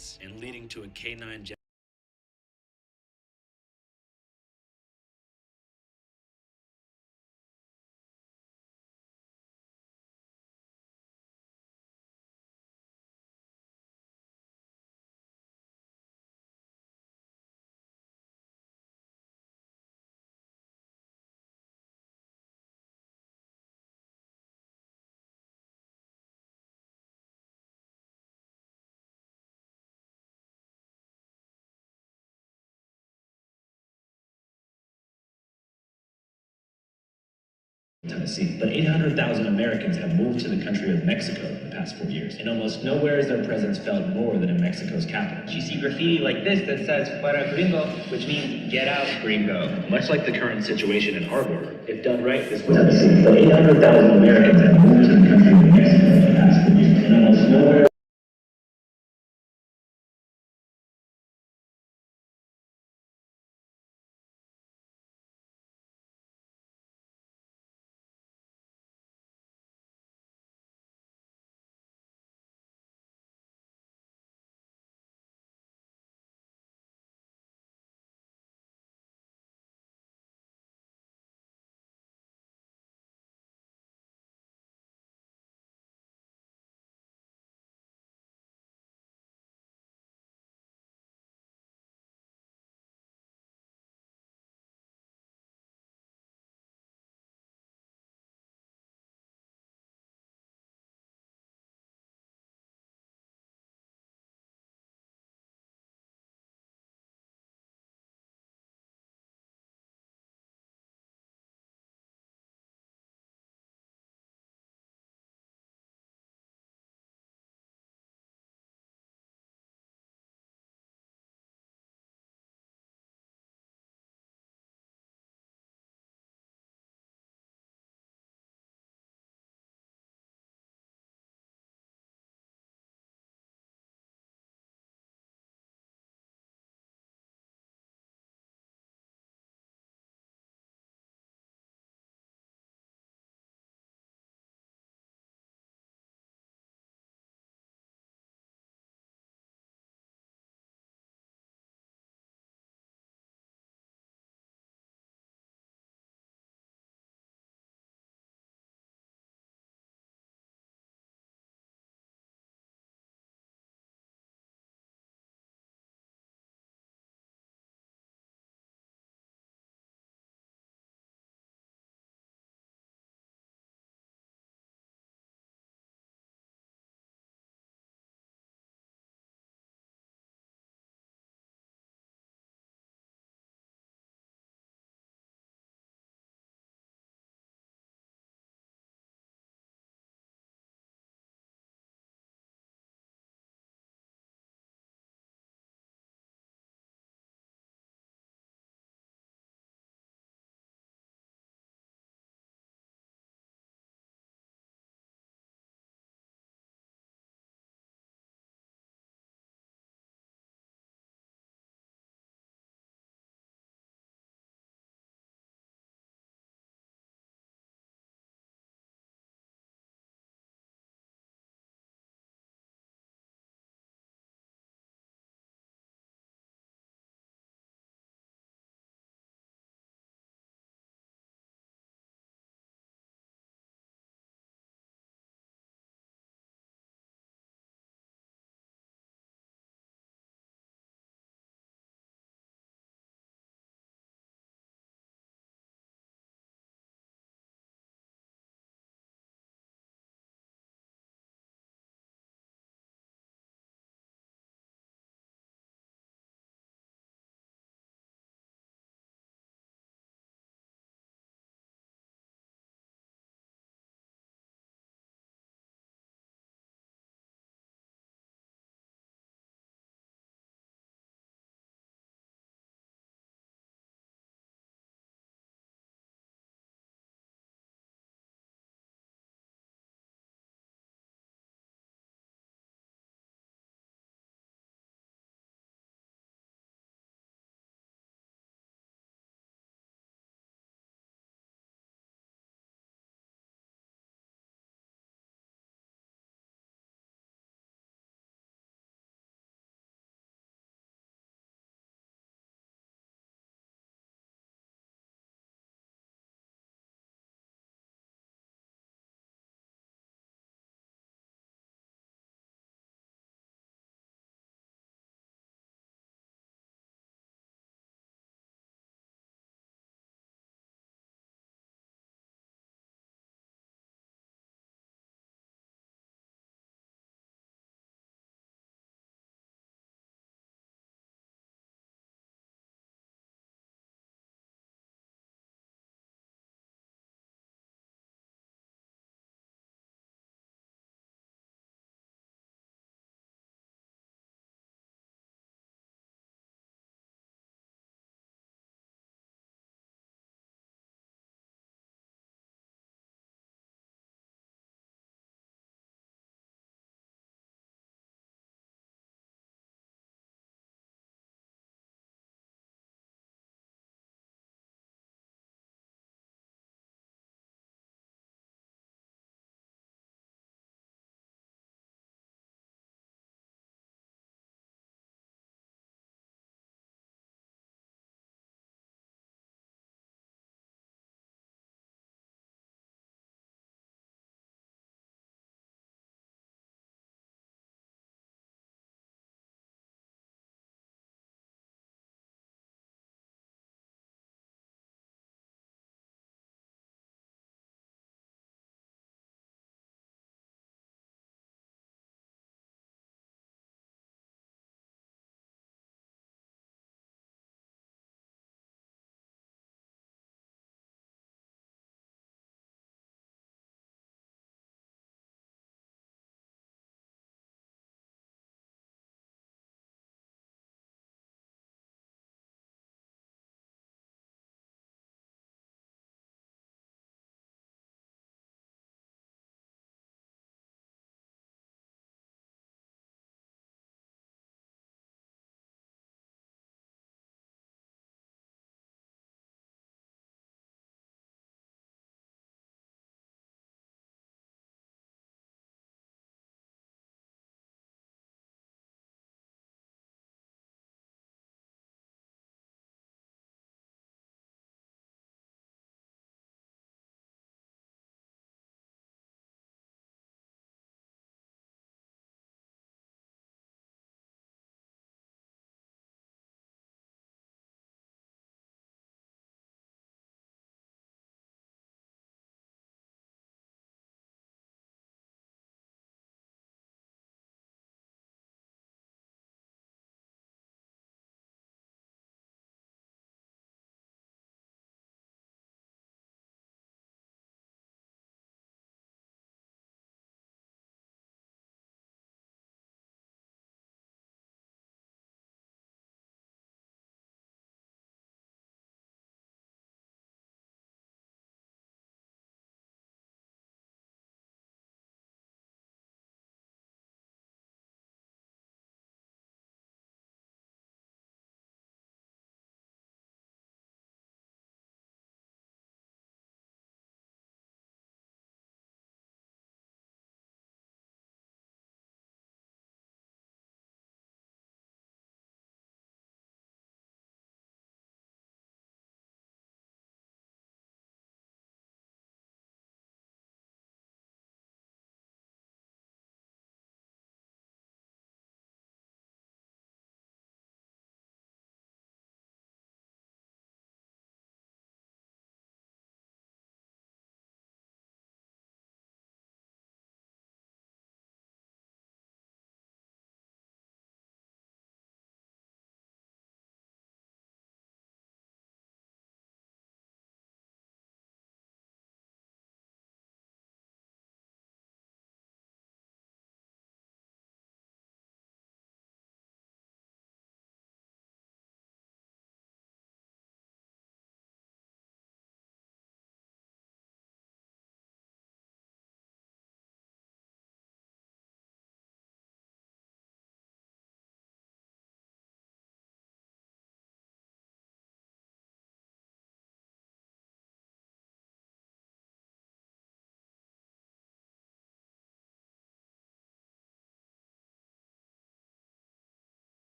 Americans and leading to a canine Tennessee, but 800,000 Americans have moved to the country of Mexico in the past 4 years, and almost nowhere is their presence felt more than in Mexico's capital. You see graffiti like this that says "Fuera Gringo," which means "Get out, Gringo." Much like the current situation in our border, if done right, this will Tennessee, but 800,000 Americans have moved to the country of Mexico in the past 4 years, and almost nowhere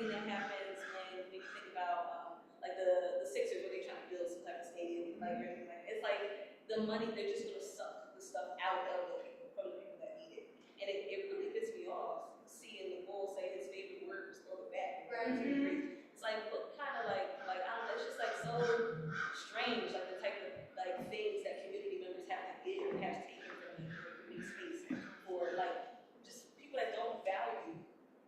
thing that happens when you think about like the Sixers when they trying to build some type of stadium, like or anything like that. It's like the money they're just gonna suck the stuff out of the people from the people that need it, and it really pisses me off seeing the bull say his favorite word was throw it back. Right. It's like what kind of like I don't know. It's just like so strange, like the type of like things that community members have to give and have taken from the community space for like just people that don't value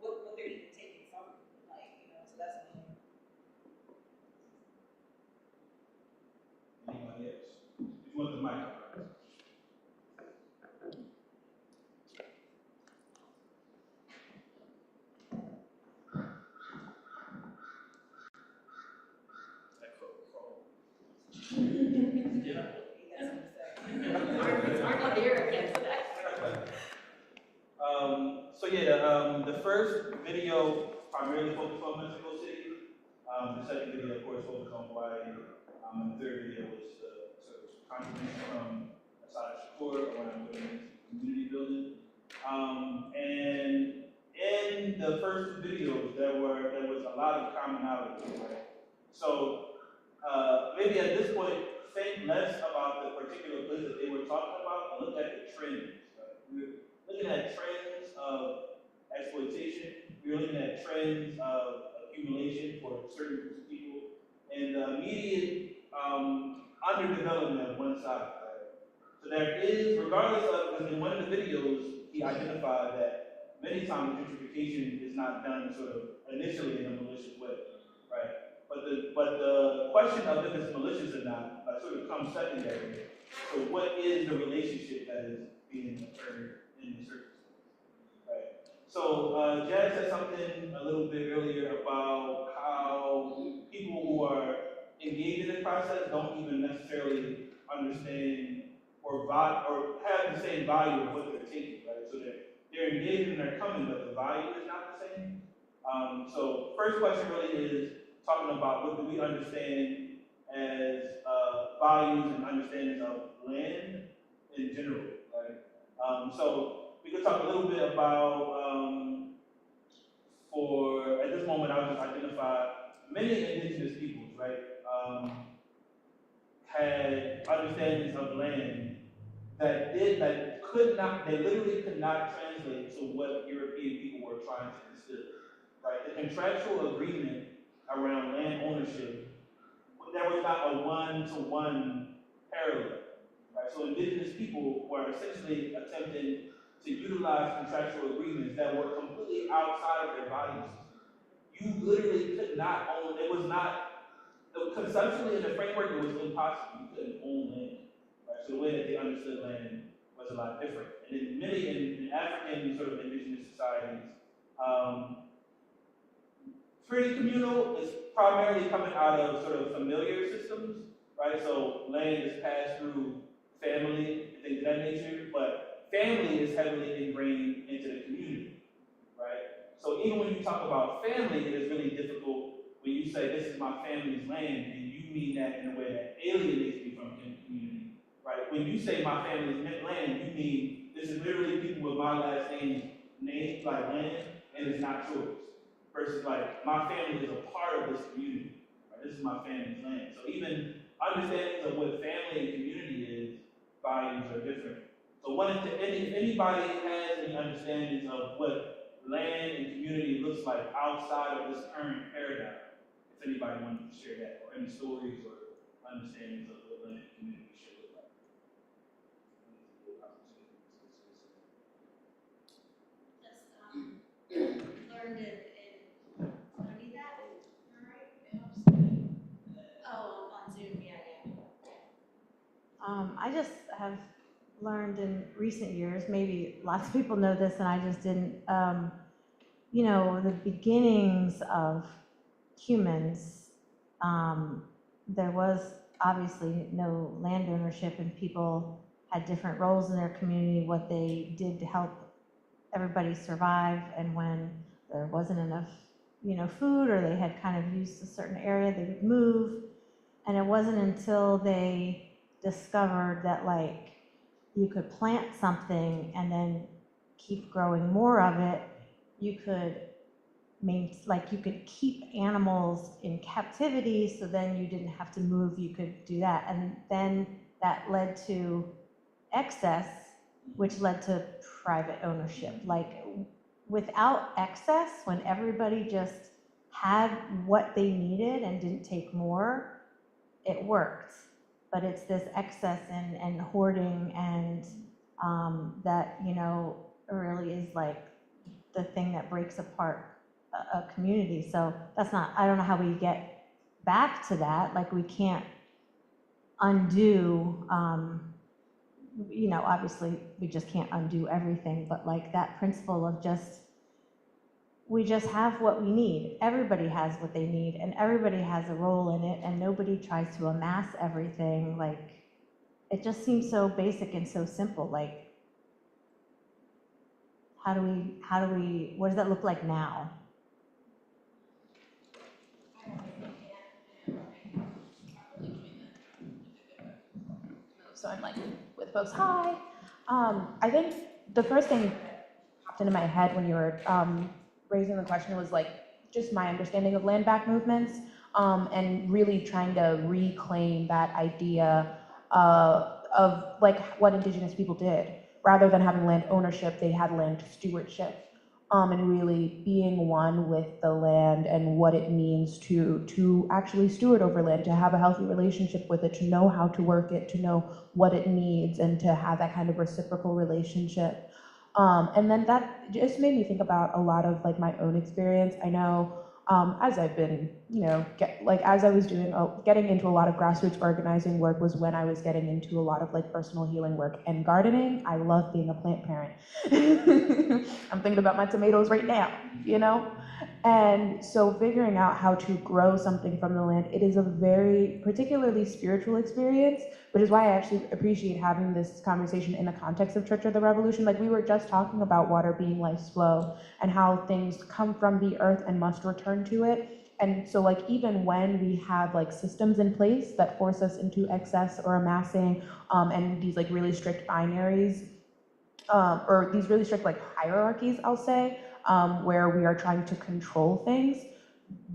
what they're even taking from them. Like, you know, so that's annoying. Anybody else? If you want the mic. The first video primarily focused on Mexico City. The second video, of course, focused on Hawaii. And the third video was sort of contribution from Asada Shakur around community building. And in the first two videos, there was a lot of commonality, right? So maybe at this point, think less about the particular place that they were talking about and look at the trends. Right? We're looking at trends of exploitation. We're looking at trends of accumulation for certain groups of people, and the immediate underdevelopment of one side. Right? So there is, regardless of, because in one of the videos, he identified that many times gentrification is not done sort of initially in a malicious way, right? But the question of if it's malicious or not sort of comes secondary. So what is the relationship that is being occurred in the circumstance, right? So Jazz said something a little bit earlier about how people who are engaged in this process don't even necessarily understand or have the same value of what they're taking, right? So they're engaged and they're coming, but the value is not the same. So first question really is talking about what do we understand as values and understandings of land in general, right? So we could talk a little bit about, at this moment, I'll just identify many indigenous peoples, right, had understandings of land that literally could not translate to what European people were trying to instill, right? The contractual agreement around land ownership, there was not a one-to-one parallel, right? So indigenous people were essentially attempting to utilize contractual agreements that were completely outside of their value system. You literally could not own, conceptually in the framework, it was impossible. You couldn't own land, right? So the way that they understood land was a lot different. And in many, in African sort of indigenous societies, free communal is primarily coming out of sort of familiar systems, right? So land is passed through family and things of that nature, but family is heavily ingrained into the community, right? So even when you talk about family, it is really difficult when you say this is my family's land, and you mean that in a way that alienates me from the community, right? When you say my family's land, you mean this is literally people with my last name, like land, and it's not yours. Versus like, my family is a part of this community, right? This is my family's land. So even understandings of what family and community is, values are different. So if anybody has any understandings of what land and community looks like outside of this current paradigm, if anybody wanted to share that, or any stories or understandings of what land and community should look like. Just learned it. On Zoom, yeah. I just have learned in recent years, maybe lots of people know this and I just didn't, the beginnings of humans, there was obviously no land ownership and people had different roles in their community, what they did to help everybody survive, and when there wasn't enough food, or they had kind of used a certain area, they would move. And it wasn't until they discovered that like you could plant something and then keep growing more of it, you could like you could keep animals in captivity, so then you didn't have to move, you could do that. And then that led to excess, which led to private ownership. Like without excess, when everybody just had what they needed and didn't take more, it worked. But it's this excess and hoarding and that, you know, really is like the thing that breaks apart a community. So that's not, I don't know how we get back to that. Like we can't undo, you know, obviously we just can't undo everything, but like that principle of just, we just have what we need. Everybody has what they need and everybody has a role in it and nobody tries to amass everything. Like it just seems so basic and so simple. Like how do we, what does that look like now? So I'm like with folks, hi. I think the first thing popped into my head when you were raising the question was like just my understanding of land back movements and really trying to reclaim that idea of like what Indigenous people did. Rather than having land ownership, they had land stewardship. And really being one with the land and what it means to actually steward over land, to have a healthy relationship with it, to know how to work it, to know what it needs, and to have that kind of reciprocal relationship. And then that just made me think about a lot of like my own experience. I know as I've been, you know, as I was doing, getting into a lot of grassroots organizing work was when I was getting into a lot of like personal healing work and gardening. I love being a plant parent. I'm thinking about my tomatoes right now, you know? And so figuring out how to grow something from the land, it is a very particularly spiritual experience, which is why I actually appreciate having this conversation in the context of Church of the Revolution. Like we were just talking about water being life's flow and how things come from the earth and must return to it. And so like even when we have like systems in place that force us into excess or amassing and these like really strict binaries or these really strict like hierarchies, I'll say, where we are trying to control things,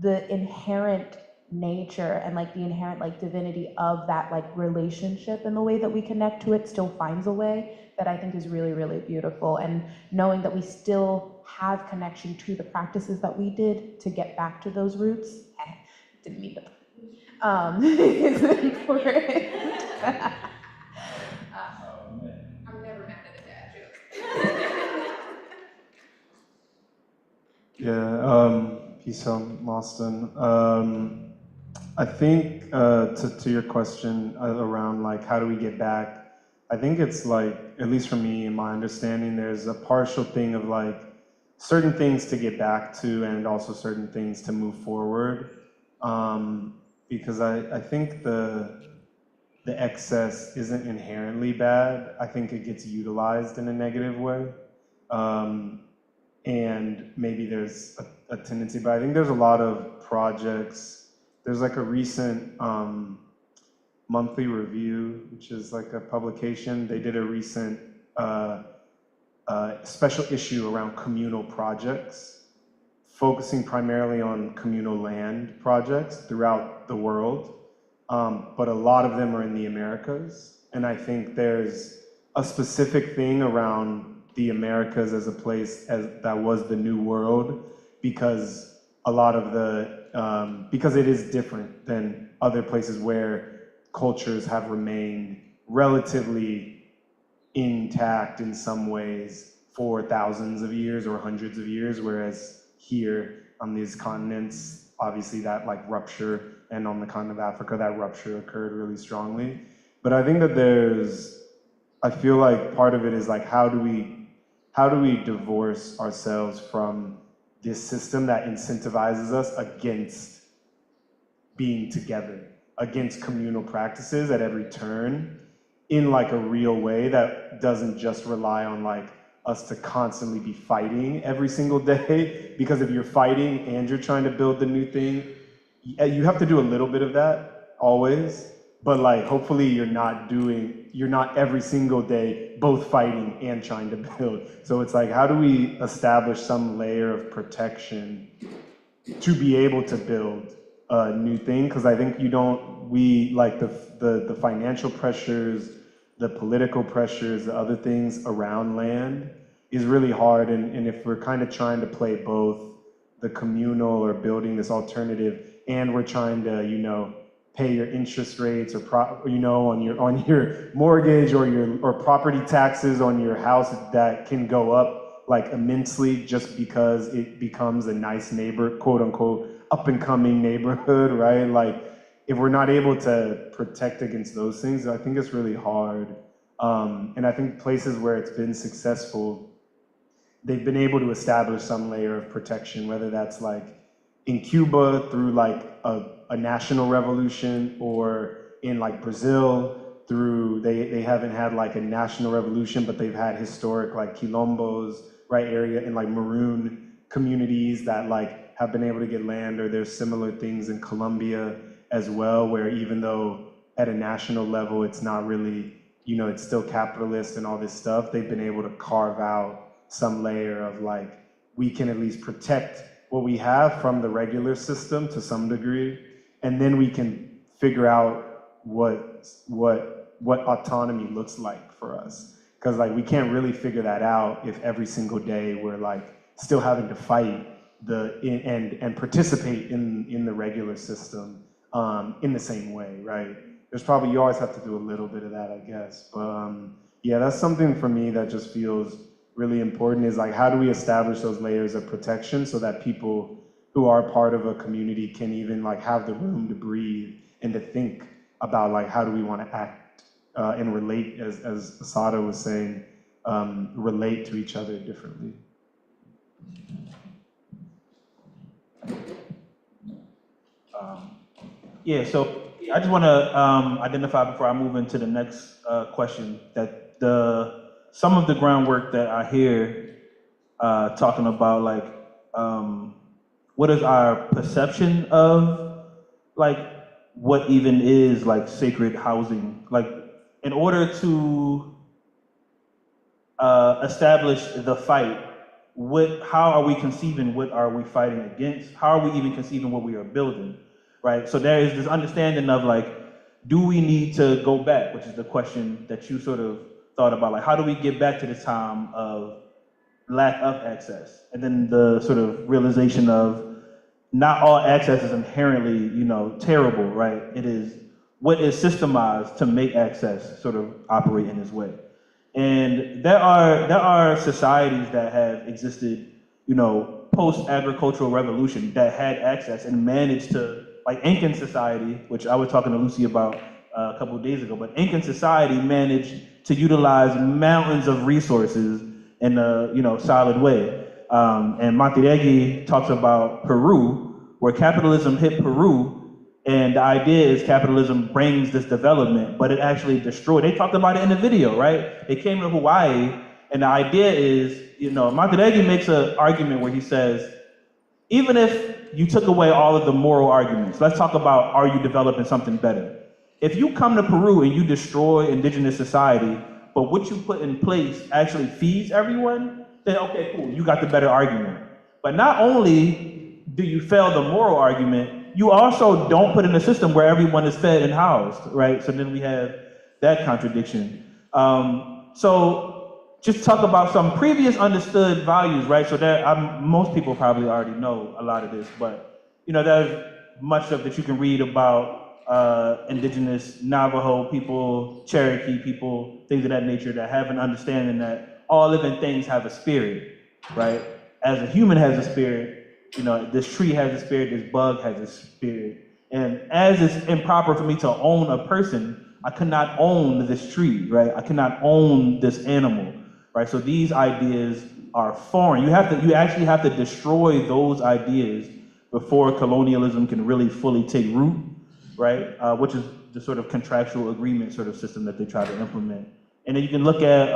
the inherent nature and like the inherent like divinity of that like relationship and the way that we connect to it still finds a way that I think is really, really beautiful. And knowing that we still have connection to the practices that we did to get back to those roots, didn't mean to, is important. I'm never mad at a dad joke. Yeah, peace out, Austin. I think to your question around like how do we get back, I think it's like, at least for me, in my understanding, there's a partial thing of like certain things to get back to and also certain things to move forward. Because I think the excess isn't inherently bad. I think it gets utilized in a negative way. And maybe there's a tendency, but I think there's a lot of projects. There's like a recent monthly review, which is like a publication. They did a recent special issue around communal projects, focusing primarily on communal land projects throughout the world. But a lot of them are in the Americas. And I think there's a specific thing around the Americas as a place that was the New World, because a lot of because it is different than other places where cultures have remained relatively intact in some ways for thousands of years or hundreds of years, whereas here on these continents, obviously that like rupture, and on the continent of Africa, that rupture occurred really strongly. But I think that I feel like part of it is like, how do we divorce ourselves from this system that incentivizes us against being together, against communal practices at every turn, in like a real way that doesn't just rely on like us to constantly be fighting every single day? Because if you're fighting and you're trying to build the new thing, you have to do a little bit of that always, but like hopefully you're not every single day both fighting and trying to build. So it's like, how do we establish some layer of protection to be able to build a new thing, because I think like the financial pressures, the political pressures, the other things around land is really hard, and if we're kind of trying to play both the communal or building this alternative, and we're trying to, pay your interest rates on your mortgage or property taxes on your house that can go up like immensely just because it becomes a nice neighbor, quote unquote, up and coming neighborhood, right? Like if we're not able to protect against those things, I think it's really hard. And I think places where it's been successful, they've been able to establish some layer of protection, whether that's like in Cuba through like a national revolution, or in like Brazil through, they haven't had like a national revolution, but they've had historic like quilombos, right, area in like maroon communities that like have been able to get land, or there's similar things in Colombia as well, where even though at a national level it's not really, it's still capitalist and all this stuff, they've been able to carve out some layer of like, we can at least protect what we have from the regular system to some degree, and then we can figure out what autonomy looks like for us. Because like we can't really figure that out if every single day we're like still having to fight and participate in the regular system in the same way, right? You always have to do a little bit of that, I guess. But yeah, that's something for me that just feels really important, is like, how do we establish those layers of protection so that people who are part of a community can even like have the room to breathe and to think about like, how do we want to act and relate, as Asada was saying, relate to each other differently. Yeah, so I just want to identify before I move into the next question that some of the groundwork that I hear talking about, like, what is our perception of, like, what even is, like, sacred housing? Like, in order to establish the fight, how are we conceiving what are we fighting against? How are we even conceiving what we are building, right? So there is this understanding of, like, do we need to go back, which is the question that you sort of thought about, like, how do we get back to this time of lack of access? And then the sort of realization of not all access is inherently, terrible, right? It is what is systemized to make access sort of operate in this way. And there are societies that have existed, post-agricultural revolution that had access and managed to, like Incan society, which I was talking to Lucy about a couple of days ago, but Incan society managed to utilize mountains of resources in a solid way. And Monterrey talks about Peru, where capitalism hit Peru, and the idea is capitalism brings this development, but it actually destroyed. They talked about it in the video, right? They came to Hawaii, and the idea is, Monterrey makes an argument where he says, even if you took away all of the moral arguments, let's talk about, are you developing something better? If you come to Peru and you destroy indigenous society, but what you put in place actually feeds everyone, then okay, cool, you got the better argument. But not only do you fail the moral argument, you also don't put in a system where everyone is fed and housed, right? So then we have that contradiction. So just talk about some previous understood values, right? So most people probably already know a lot of this, but there's much of that you can read about indigenous Navajo people, Cherokee people, things of that nature that have an understanding that all living things have a spirit, right? As a human has a spirit, this tree has a spirit, this bug has a spirit. And as it's improper for me to own a person, I cannot own this tree, right? I cannot own this animal, right? So these ideas are foreign. You actually have to destroy those ideas before colonialism can really fully take root, right? Which is the sort of contractual agreement sort of system that they try to implement. And then you can look at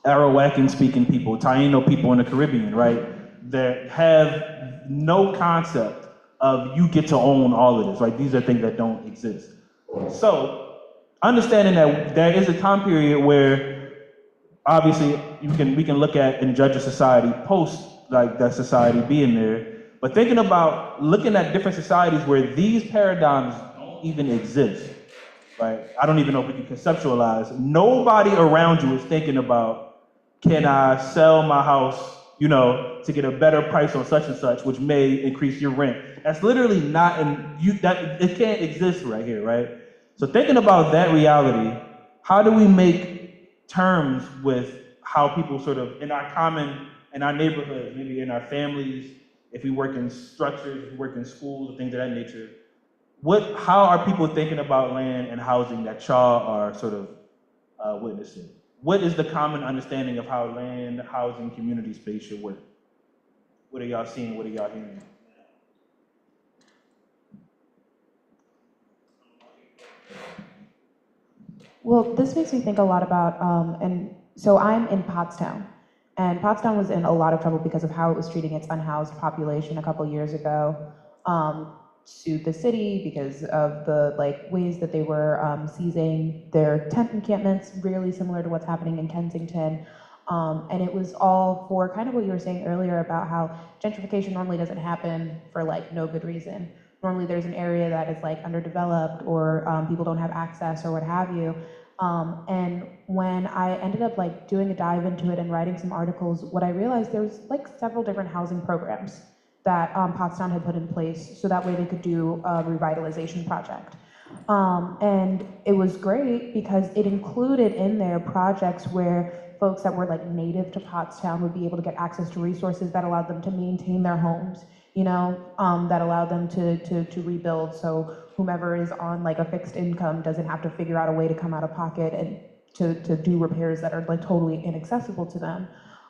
Arawakan speaking people, Taino people in the Caribbean, right? That have no concept of you get to own all of this, right? These are things that don't exist. So understanding that there is a time period where obviously we can look at and judge a society post like that society being there, But thinking about looking at different societies where these paradigms don't even exist, right? I don't even know if we can conceptualize. Nobody around you is thinking about, can I sell my house, you know, to get a better price on such and such, which may increase your rent. That's literally not it can't exist right here, right? So thinking about that reality, how do we make terms with how people sort of in our neighborhoods, maybe in our families, if we work in structures, if we work in schools, things of that nature, how are people thinking about land and housing that y'all are sort of witnessing? What is the common understanding of how land, housing, community space should work? What are y'all seeing? What are y'all hearing? Well, this makes me think a lot about, and so I'm in Pottstown, and Pottstown was in a lot of trouble because of how it was treating its unhoused population a couple years ago. Sued the city because of the ways that they were seizing their tent encampments, really similar to what's happening in Kensington. And it was all for kind of what you were saying earlier about how gentrification normally doesn't happen for no good reason. Normally there's an area that is underdeveloped or people don't have access or what have you. And when I ended up doing a dive into it and writing some articles, what I realized there was several different housing programs that Pottstown had put in place so that way they could do a revitalization project. And it was great because it included in there projects where folks that were native to Pottstown would be able to get access to resources that allowed them to maintain their homes, you know, that allowed them to rebuild. So whomever is on a fixed income doesn't have to figure out a way to come out of pocket and to do repairs that are totally inaccessible to them.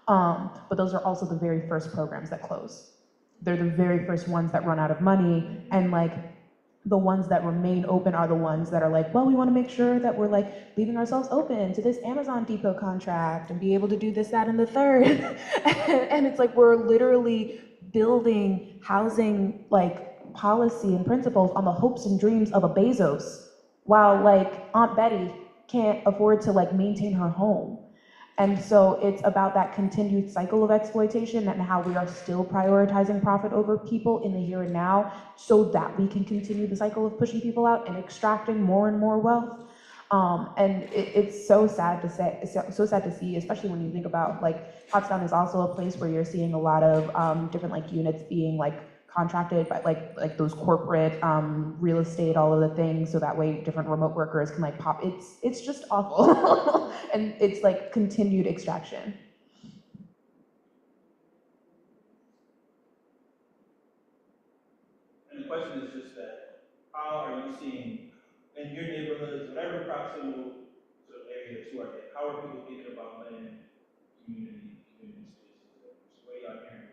But those are also the very first programs that close. They're the very first ones that run out of money, and the ones that remain open are the ones that are well, we want to make sure that we're leaving ourselves open to this Amazon Depot contract and be able to do this, that, and the third. And it's we're literally building housing policy and principles on the hopes and dreams of a Bezos, while Aunt Betty can't afford to maintain her home. And so it's about that continued cycle of exploitation and how we are still prioritizing profit over people in the here and now so that we can continue the cycle of pushing people out and extracting more and more wealth. And it's so sad to say, so sad to see, especially when you think about Pottstown is also a place where you're seeing a lot of different units being contracted by those corporate real estate, all of the things, so that way different remote workers can pop. It's just awful. And it's continued extraction. And the question is just that, how are you seeing in your neighborhoods, whatever proximal sort of area that you are in, how are people thinking about land, community spaces? What are y'all hearing?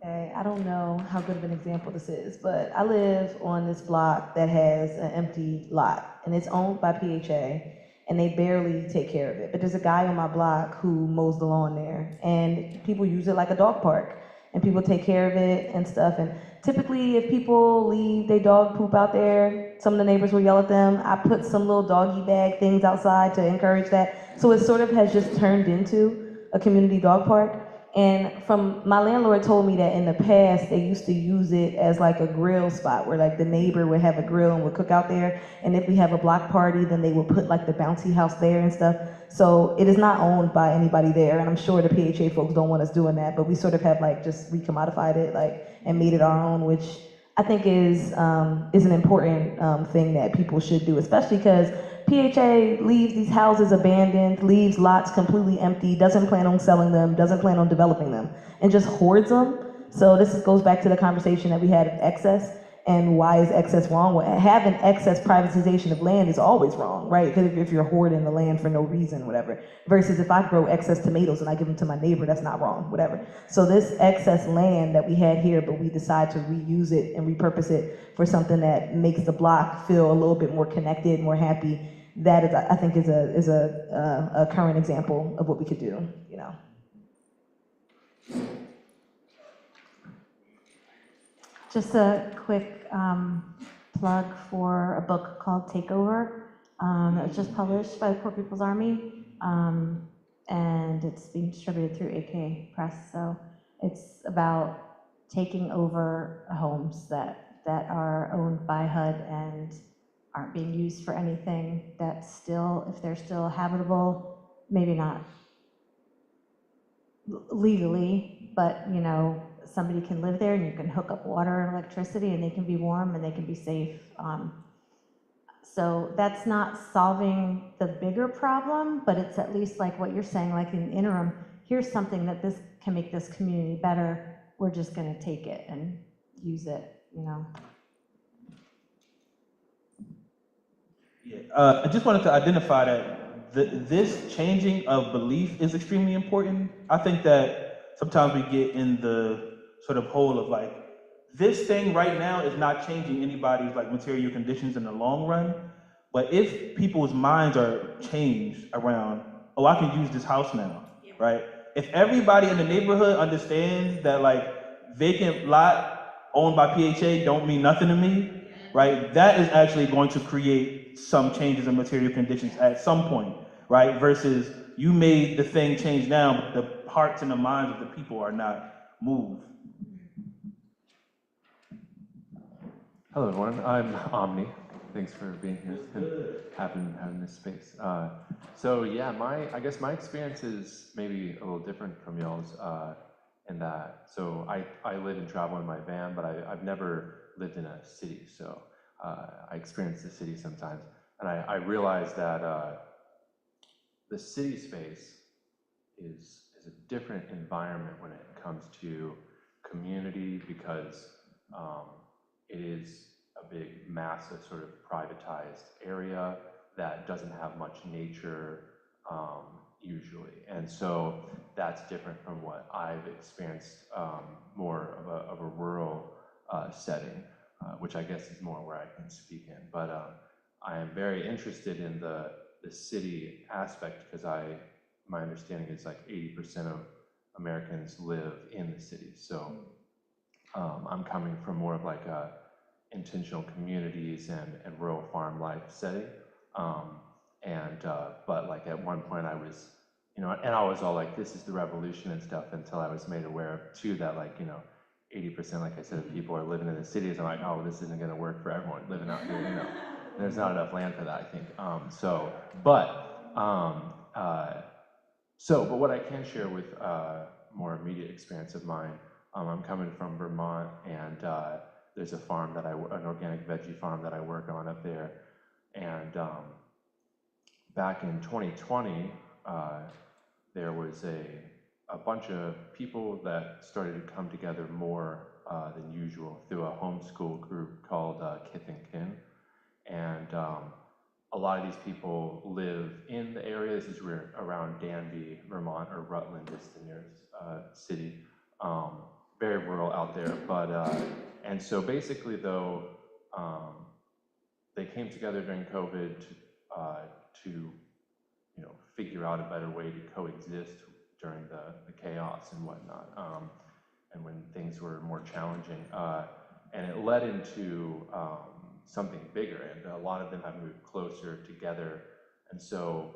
Okay, I don't know how good of an example this is, but I live on this block that has an empty lot, and it's owned by PHA, and they barely take care of it. But there's a guy on my block who mows the lawn there, and people use it like a dog park, and people take care of it and stuff. And typically, if people leave their dog poop out there, some of the neighbors will yell at them. I put some little doggy bag things outside to encourage that. So it sort of has just turned into a community dog park. And my landlord told me that in the past, they used to use it as a grill spot where the neighbor would have a grill and would cook out there. And if we have a block party, then they would put the bouncy house there and stuff. So it is not owned by anybody there. And I'm sure the PHA folks don't want us doing that, but we sort of have just recommodified it and made it our own, which I think is an important thing that people should do, especially because PHA leaves these houses abandoned, leaves lots completely empty, doesn't plan on selling them, doesn't plan on developing them, and just hoards them. So this goes back to the conversation that we had of excess and why is excess wrong? Well, having excess privatization of land is always wrong, right? Because if you're hoarding the land for no reason, whatever. Versus if I grow excess tomatoes and I give them to my neighbor, that's not wrong, whatever. So this excess land that we had here, but we decide to reuse it and repurpose it for something that makes the block feel a little bit more connected, more happy. That is, I think, is a current example of what we could do, you know. Just a quick plug for a book called Takeover that was just published by the Poor People's Army, and it's being distributed through AK Press. So it's about taking over homes that are owned by HUD and aren't being used for anything, that still, if they're still habitable, maybe not legally, but, you know, somebody can live there and you can hook up water and electricity and they can be warm and they can be safe. So that's not solving the bigger problem, but it's at least like what you're saying, like in the interim, here's something that this can make this community better. We're just gonna take it and use it, you know? Yeah, I just wanted to identify that this changing of belief is extremely important. I think that sometimes we get in the sort of hole of like, this thing right now is not changing anybody's like material conditions in the long run. But if people's minds are changed around, oh, I can use this house now, right? If everybody in the neighborhood understands that like vacant lot owned by PHA don't mean nothing to me, right? That is actually going to create some changes in material conditions at some point, right? Versus you made the thing change now, but the hearts and the minds of the people are not moved. Hello, everyone. I'm Omni. Thanks for being here and having this space. So yeah, I guess my experience is maybe a little different from y'all's in that. So I live and travel in my van, but I've never lived in a city. So I experience the city sometimes, and I realize that the city space is a different environment when it comes to community because it is a big, massive, sort of privatized area that doesn't have much nature usually. And so that's different from what I've experienced more of a rural setting, which I guess is more where I can speak in. But I am very interested in the city aspect because my understanding is like 80% of Americans live in the city. So I'm coming from more of like a intentional communities and rural farm life setting. But like at one point I was, you know, and I was all like, this is the revolution and stuff until I was made aware of too that like, you know, 80%, like I said, of people are living in the cities. I'm like, oh, this isn't gonna work for everyone living out here, you know. There's not enough land for that, I think. But what I can share with more immediate experience of mine, I'm coming from Vermont and there's a farm that an organic veggie farm that I work on up there. And back in 2020, there was a bunch of people that started to come together more than usual through a homeschool group called Kith and Kin. And a lot of these people live in the area. This is around Danby, Vermont, or Rutland is the nearest city. Very rural out there, but and so basically though, they came together during COVID to you know, figure out a better way to coexist during the chaos and whatnot, and when things were more challenging. And it led into something bigger, and a lot of them have moved closer together. And so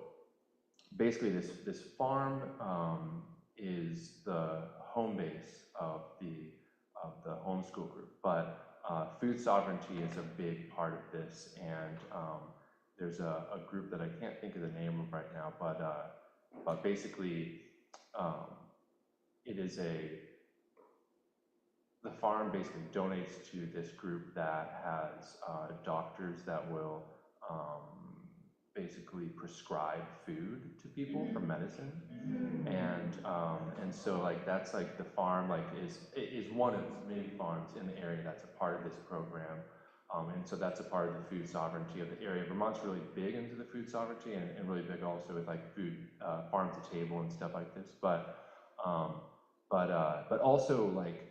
basically this farm is the home base of the homeschool group, but food sovereignty is a big part of this, and there's a group that I can't think of the name of right now, but basically it is the farm basically donates to this group that has doctors that will basically prescribe food to people for medicine, and so like that's like the farm like is one of many farms in the area that's a part of this program, and so that's a part of the food sovereignty of the area. Vermont's really big into the food sovereignty and really big also with like food farm to table and stuff like this, but also like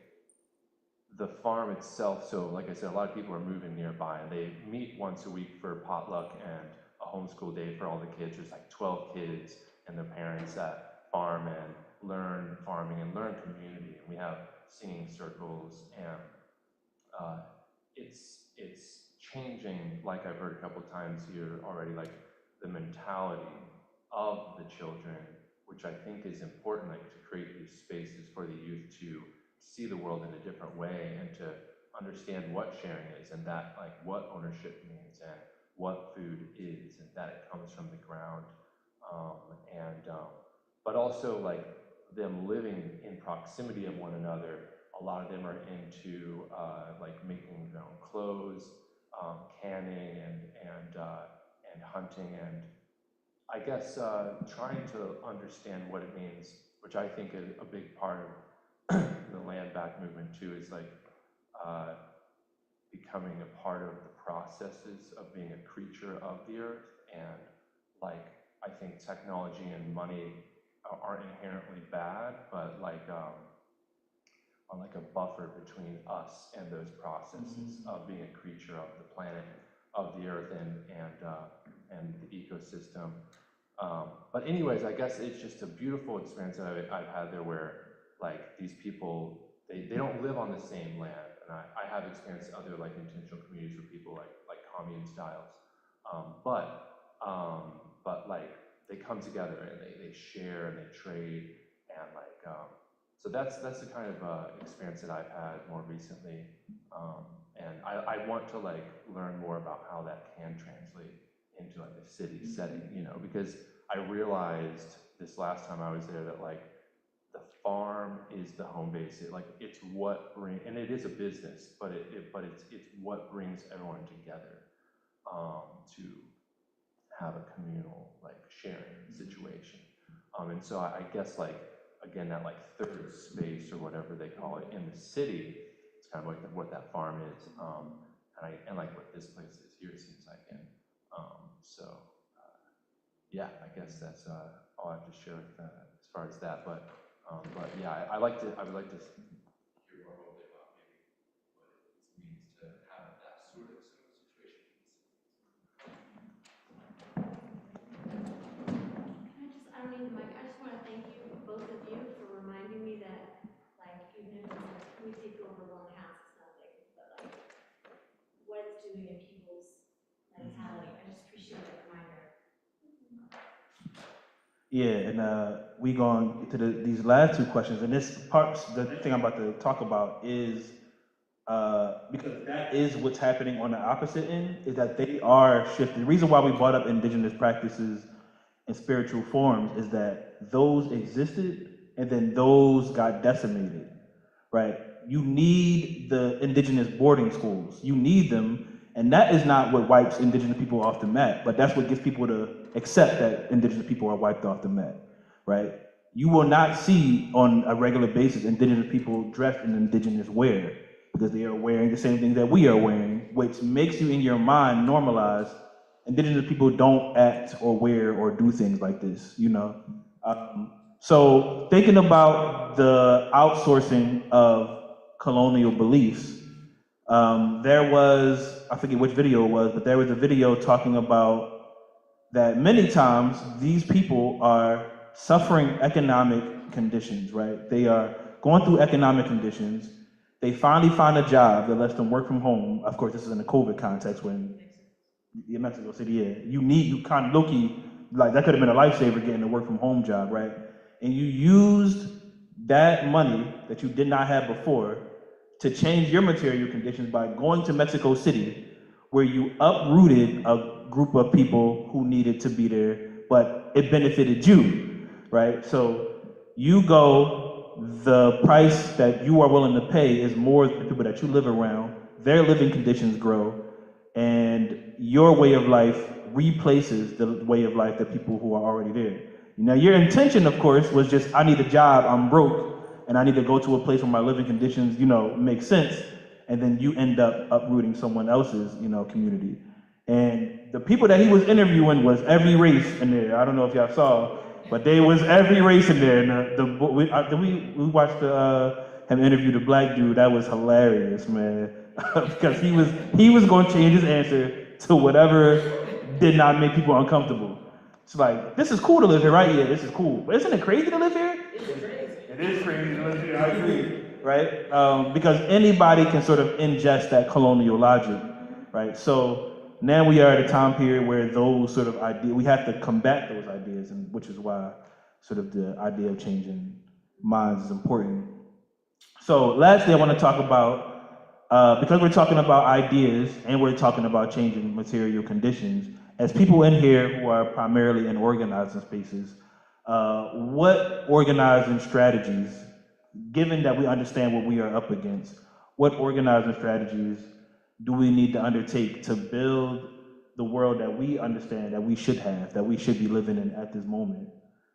the farm itself. So like I said, a lot of people are moving nearby and they meet once a week for potluck and a homeschool day for all the kids. There's like 12 kids and their parents that farm and learn farming and learn community. And we have singing circles, and it's changing, like I've heard a couple times here already, like the mentality of the children, which I think is important, like to create these spaces for the youth to see the world in a different way and to understand what sharing is and that like what ownership means and what food is and that it comes from the ground. But also like them living in proximity of one another. A lot of them are into like making their own clothes, canning and hunting, and I guess trying to understand what it means, which I think is a big part of the land back movement too, is like becoming a part of the processes of being a creature of the earth. And like I think technology and money aren't inherently bad, but like are like a buffer between us and those processes of being a creature of the planet, of the earth, and the ecosystem. But anyways, I guess it's just a beautiful experience that I've had there, where like these people, they don't live on the same land, and I have experienced other like intentional communities with people like commune styles, but like they come together and they share and they trade, and like so that's the kind of experience that I've had more recently, and I want to like learn more about how that can translate into like a city setting, you know, because I realized this last time I was there that like the farm is the home base. It's what brings, and it is a business, but it's what brings everyone together to have a communal like sharing situation. And so I guess like again that like third space or whatever they call it in the city, it's kind of like what that farm is, and like what this place is here seems like. And so yeah, I guess that's all I have to share with, as far as that. But yeah, I would like to hear more a little bit about maybe what it means to have that sort of situation. I don't need the mic. I just want to thank you, both of you, for reminding me that, like, even if we take over one house, it's nothing, but like, what it's doing in people's mentality. I just appreciate that reminder. Yeah, and we going to these last two questions, and this part, the thing I'm about to talk about is, because that is what's happening on the opposite end, is that they are shifting. The reason why we brought up indigenous practices and spiritual forms is that those existed, and then those got decimated, right? You need the indigenous boarding schools. You need them. And that is not what wipes indigenous people off the map, but that's what gets people to accept that indigenous people are wiped off the map, right? You will not see on a regular basis indigenous people dressed in indigenous wear because they are wearing the same thing that we are wearing, which makes you in your mind normalize indigenous people don't act or wear or do things like this, you know? So thinking about the outsourcing of colonial beliefs, there was, I forget which video it was, but there was a video talking about that many times these people are suffering economic conditions, right? They are going through economic conditions. They finally find a job that lets them work from home. Of course, this is in the COVID context when, in Mexico City, yeah, you kind of low-key, like that could have been a lifesaver getting a work from home job, right? And you used that money that you did not have before to change your material conditions by going to Mexico City, where you uprooted a group of people who needed to be there, but it benefited you, right? So you go, the price that you are willing to pay is more than the people that you live around, their living conditions grow, and your way of life replaces the way of life that people who are already there. Now, your intention, of course, was just, I need a job, I'm broke, and I need to go to a place where my living conditions, you know, make sense, and then you end up uprooting someone else's, you know, community. And the people that he was interviewing was every race in there. I don't know if y'all saw, but there was every race in there. And we watched him interview the black dude. That was hilarious, man, because he was going to change his answer to whatever did not make people uncomfortable. It's like, this is cool to live here, right? Yeah, this is cool. But isn't it crazy to live here? It is crazy to live here, I agree, right? Because anybody can sort of ingest that colonial logic, right? So now we are at a time period where those sort of ideas, we have to combat those ideas, and which is why sort of the idea of changing minds is important. So lastly, I want to talk about, because we're talking about ideas and we're talking about changing material conditions, as people in here who are primarily in organizing spaces, what organizing strategies, given that we understand what we are up against, what organizing strategies do we need to undertake to build the world that we understand that we should have, that we should be living in at this moment?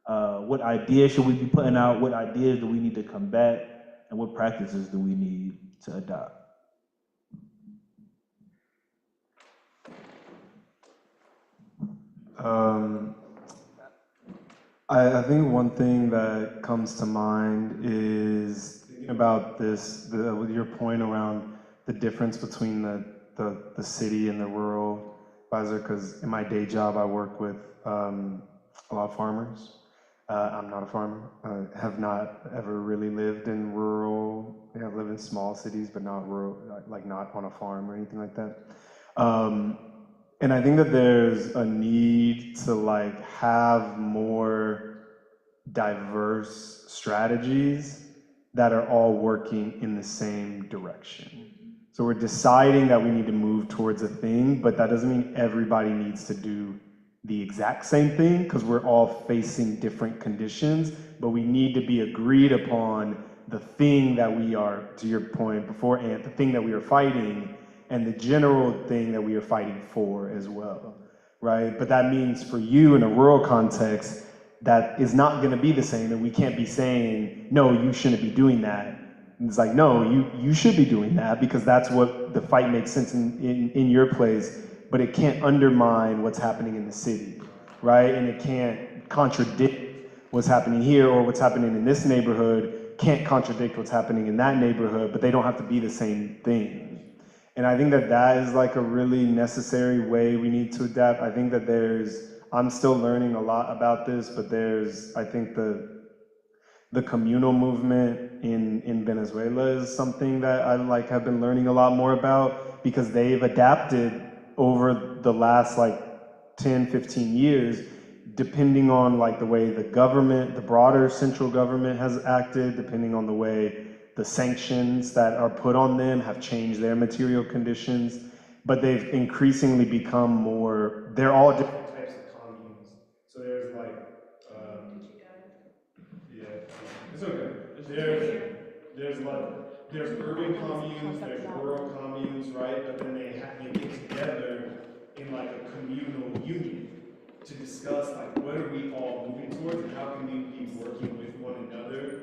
What ideas should we be putting out? What ideas do we need to combat? And what practices do we need to adopt? I think one thing that comes to mind is thinking about this, with your point around the difference between the city and the rural advisor, because in my day job I work with a lot of farmers. I'm not a farmer. I have not ever really lived in rural. I've lived in small cities, but not rural, like not on a farm or anything like that. And I think that there's a need to like have more diverse strategies that are all working in the same direction. So we're deciding that we need to move towards a thing, but that doesn't mean everybody needs to do the exact same thing, because we're all facing different conditions, but we need to be agreed upon the thing that we are, to your point before, Ant, the thing that we are fighting, and the general thing that we are fighting for as well, right? But that means for you in a rural context, that is not gonna be the same, and we can't be saying, no, you shouldn't be doing that. And it's like, no, you should be doing that, because that's what the fight makes sense in your place, but it can't undermine what's happening in the city, right? And it can't contradict what's happening here, or what's happening in this neighborhood can't contradict what's happening in that neighborhood, but they don't have to be the same thing. And I think that that is like a really necessary way we need to adapt. I think that I'm still learning a lot about this, but I think the communal movement in Venezuela is something that I have been learning a lot more about, because they've adapted over the last 10, 15 years, depending on the way the government, the broader central government has acted, depending on the way the sanctions that are put on them have changed their material conditions, but they've increasingly become more, they're all different types of communes. So there's yeah, it's okay. There's urban communes, there's rural communes, right? But then they get together in a communal union to discuss what are we all moving towards, and how can we be working with one another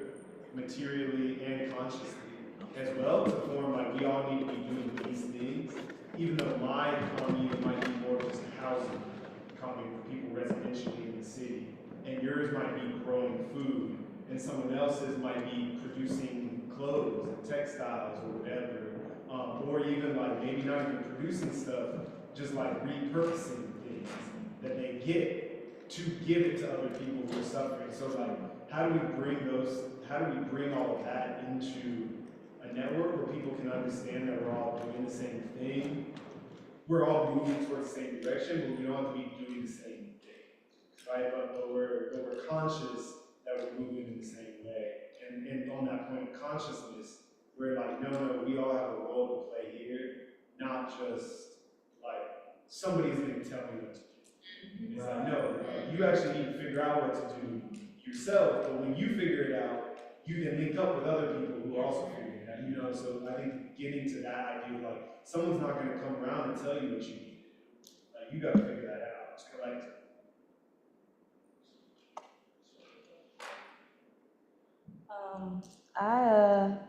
materially and consciously as well, to form we all need to be doing these things, even though my commune might be more just a housing commune for people residentially in the city, and yours might be growing food, and someone else's might be producing clothes and textiles or whatever, or even maybe not even producing stuff, just repurposing things that they get to give it to other people who are suffering. So how do we bring all of that into a network where people can understand that we're all doing the same thing? We're all moving towards the same direction, but we don't have to be doing the same thing, right? But we're conscious that we're moving in the same way. And on that point of consciousness, we're no, we all have a role to play here, not just somebody's going to tell me what to do. It's no, you actually need to figure out what to do yourself, but when you figure it out, you can link up with other people who are also figuring it out, so I think getting to that idea of someone's not going to come around and tell you what you need to do. You got to figure that out. It's collective.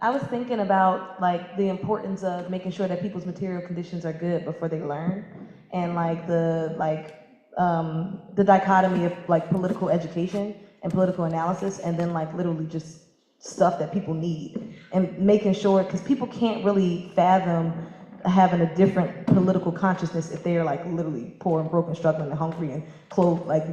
I was thinking about the importance of making sure that people's material conditions are good before they learn, and the dichotomy of political education and political analysis, and then literally just stuff that people need, and making sure, because people can't really fathom having a different political consciousness if they are literally poor and broke and struggling and hungry and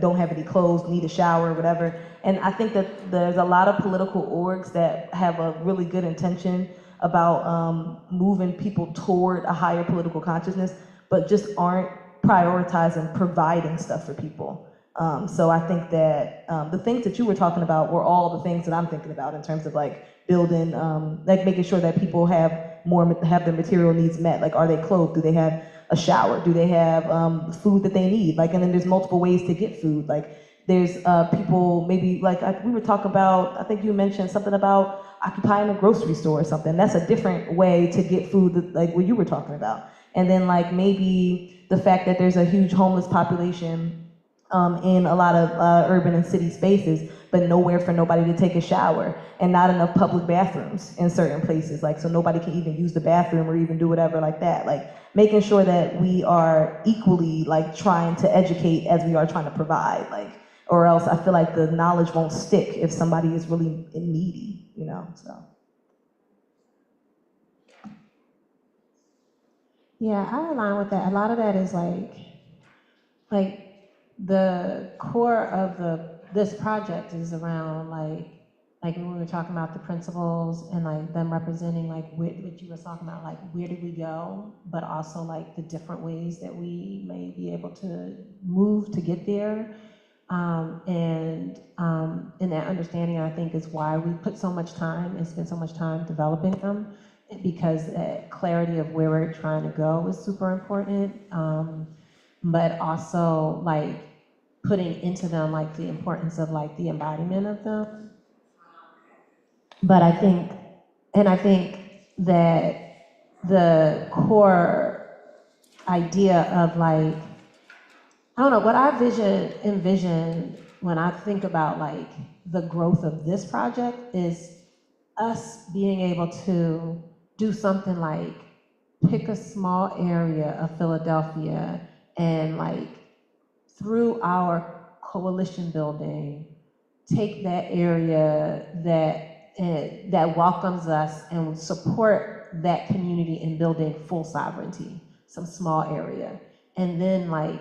don't have any clothes, need a shower, whatever. And I think that there's a lot of political orgs that have a really good intention about moving people toward a higher political consciousness, but just aren't prioritizing providing stuff for people. So I think that the things that you were talking about were all the things that I'm thinking about in terms of like building, like making sure that people have their material needs met. Like, are they clothed? Do they have a shower? Do they have food that they need? Like, and then there's multiple ways to get food. Like, there's people maybe like we were talking about. I think you mentioned something about occupying a grocery store or something. That's a different way to get food, that, like what you were talking about. And then like maybe the fact that there's a huge homeless population in a lot of urban and city spaces, but nowhere for nobody to take a shower, and not enough public bathrooms in certain places, like so nobody can even use the bathroom or even do whatever like that. Like making sure that we are equally like trying to educate as we are trying to provide, like, or else I feel like the knowledge won't stick if somebody is really needy, you know, so. Yeah, I align with that. A lot of that is like the core of this project is around like when we were talking about the principles and like them representing like what you were talking about, like where did we go, but also like the different ways that we may be able to move to get there. And that understanding, I think, is why we put so much time and spend so much time developing them, because that clarity of where we're trying to go is super important. But also like putting into them like the importance of like the embodiment of them. But I think that the core idea of like, I don't know, what I envision when I think about like the growth of this project is us being able to do something like pick a small area of Philadelphia and like through our coalition building, take that area that welcomes us and support that community in building full sovereignty, some small area. And then like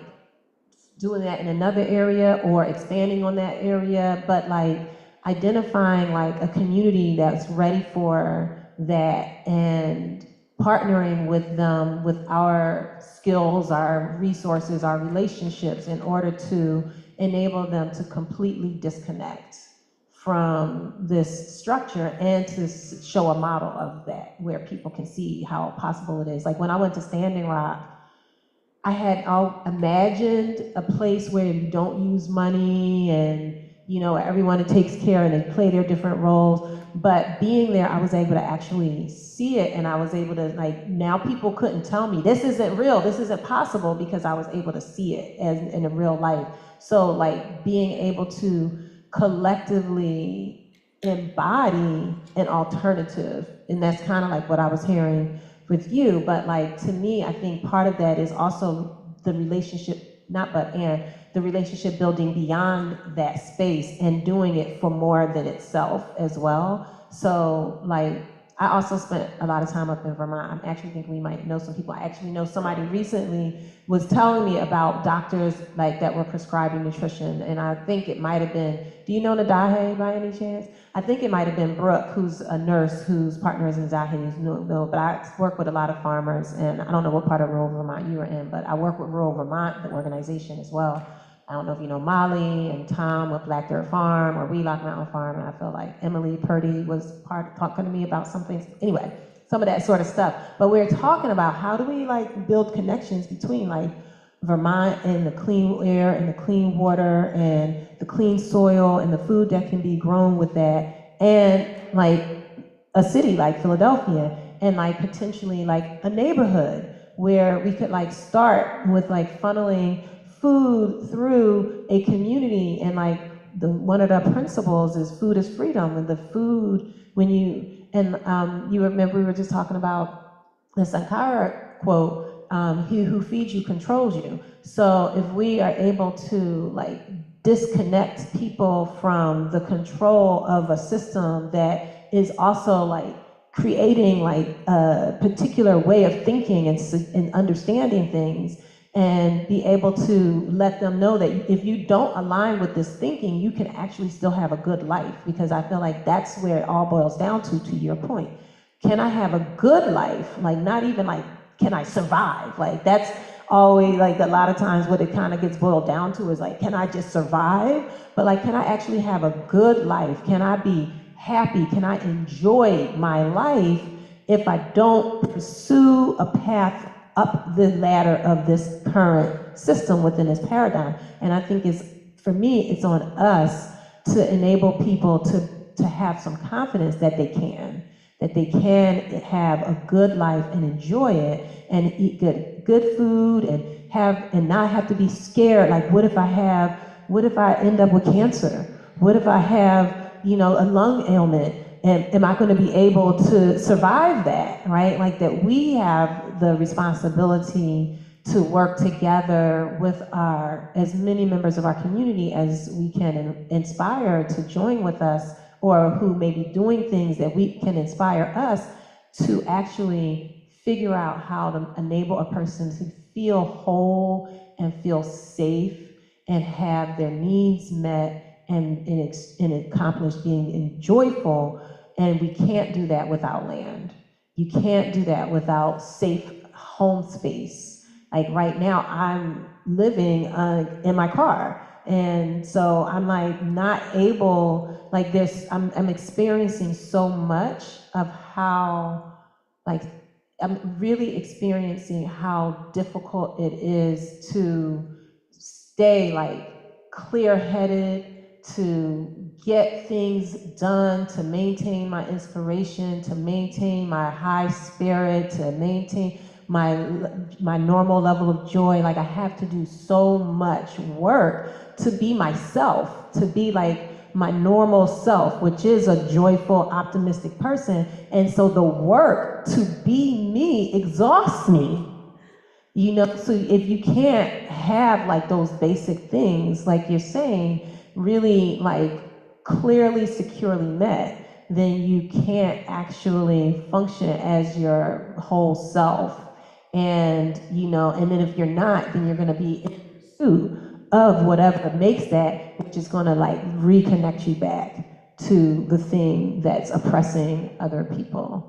doing that in another area or expanding on that area, but like identifying like a community that's ready for that and partnering with them with our skills, our resources, our relationships in order to enable them to completely disconnect from this structure and to show a model of that where people can see how possible it is. Like when I went to Standing Rock, I had imagined a place where you don't use money and you know everyone takes care and they play their different roles. But being there, I was able to actually see it, and I was able to like, now people couldn't tell me this isn't real, this isn't possible, because I was able to see it as in a real life. So like being able to collectively embody an alternative, and that's kind of like what I was hearing with you. But like to me, I think part of that is also the relationship, the relationship building beyond that space and doing it for more than itself as well. So like I also spent a lot of time up in Vermont. I actually think we might know some people. I actually know somebody recently was telling me about doctors like that were prescribing nutrition, and I think it might have been, do you know Nadahe by any chance? I think it might have been Brooke, who's a nurse whose partner is in Zahe's, but I work with a lot of farmers, and I don't know what part of rural Vermont you were in, but I work with Rural Vermont, the organization as well. I don't know if you know Molly and Tom with Black Dirt Farm or Wheelock Mountain Farm, and I feel like Emily Purdy was talking to me about some things. Anyway, some of that sort of stuff. But we're talking about how do we like build connections between like Vermont and the clean air and the clean water and the clean soil and the food that can be grown with that, and like a city like Philadelphia, and like potentially like a neighborhood where we could like start with like funneling food through a community. And like one of the principles is food is freedom, and the food when you remember we were just talking about the Sankara quote, he who feeds you controls you. So if we are able to like disconnect people from the control of a system that is also like creating like a particular way of thinking and understanding things, and be able to let them know that if you don't align with this thinking, you can actually still have a good life. Because I feel like that's where it all boils down to your point. Can I have a good life? Like not even like, can I survive? Like that's always, like, a lot of times what it kind of gets boiled down to is like, can I just survive? But like, can I actually have a good life? Can I be happy? Can I enjoy my life if I don't pursue a path up the ladder of this current system within this paradigm? And I think for me, it's on us to enable people to have some confidence that they can have a good life and enjoy it and eat good food and not have to be scared. Like, what if I end up with cancer? What if I have, a lung ailment? And am I going to be able to survive that, right? Like, that we have the responsibility to work together with as many members of our community as we can inspire to join with us, or who may be doing things that we can inspire us to actually figure out how to enable a person to feel whole and feel safe and have their needs met and accomplish being joyful. And we can't do that without land. You can't do that without safe home space. Like, right now, I'm living in my car. And so I'm like not able, like I'm experiencing so much of how, like, I'm really experiencing how difficult it is to stay like clear-headed, to get things done, to maintain my inspiration, to maintain my high spirit, to maintain my normal level of joy. Like, I have to do so much work to be myself, to be like my normal self, which is a joyful, optimistic person. And so the work to be me exhausts me. So if you can't have like those basic things, like you're saying, really like clearly, securely met, then you can't actually function as your whole self. And, and then if you're not, then you're going to be in pursuit of whatever makes that, which is going to like reconnect you back to the thing that's oppressing other people.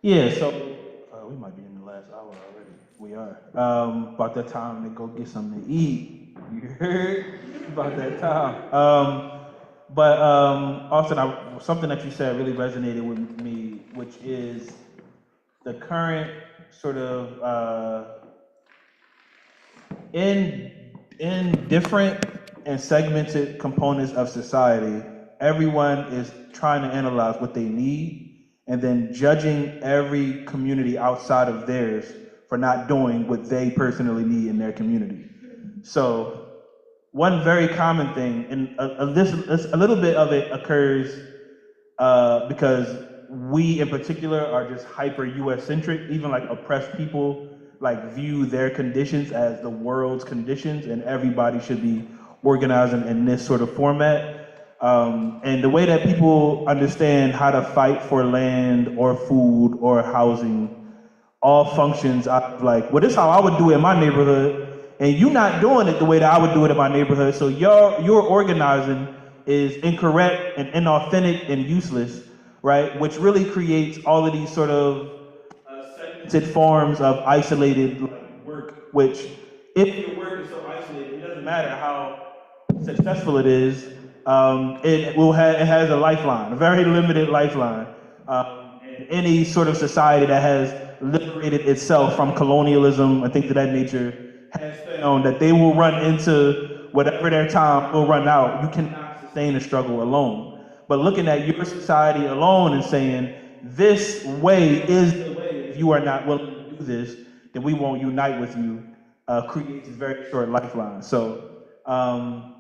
Yeah, so we might be in the last hour already. We are. About that time to go get something to eat. You heard? About that time. But Austin, something that you said really resonated with me, which is the current sort of in different and segmented components of society, everyone is trying to analyze what they need and then judging every community outside of theirs for not doing what they personally need in their community. So one very common thing, and a little bit of it occurs because we in particular are just hyper US centric. Even like oppressed people like view their conditions as the world's conditions, and everybody should be organizing in this sort of format. And the way that people understand how to fight for land or food or housing all functions out of like, well, this is how I would do it in my neighborhood, and you're not doing it the way that I would do it in my neighborhood, so your organizing is incorrect and inauthentic and useless, right? Which really creates all of these sort of segmented forms of isolated work, which if your work is so isolated, it doesn't matter how successful it is, it has a lifeline, a very limited lifeline. Any sort of society that has liberated itself from colonialism, I think to that nature, has found that they will run into whatever their time will run out. You cannot sustain a struggle alone. But looking at your society alone and saying, this way is the way, if you are not willing to do this, then we won't unite with you, creates a very short lifeline. So, I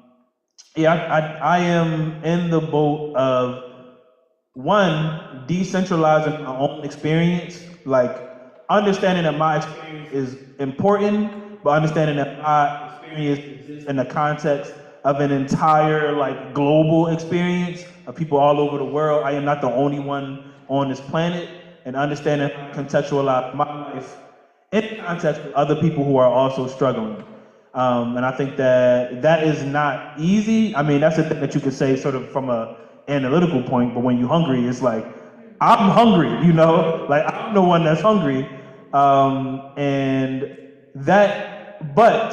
am in the boat of, one, decentralizing my own experience, like understanding that my experience is important, but understanding that my experience exists in the context of an entire like global experience of people all over the world. I am not the only one on this planet, and understanding how to contextualize my life in context with other people who are also struggling. And I think that that is not easy. I mean, that's a thing that you could say sort of from a analytical point, but when you're hungry, it's like, I'm hungry, you know? Like, I'm the one that's hungry. And that, but,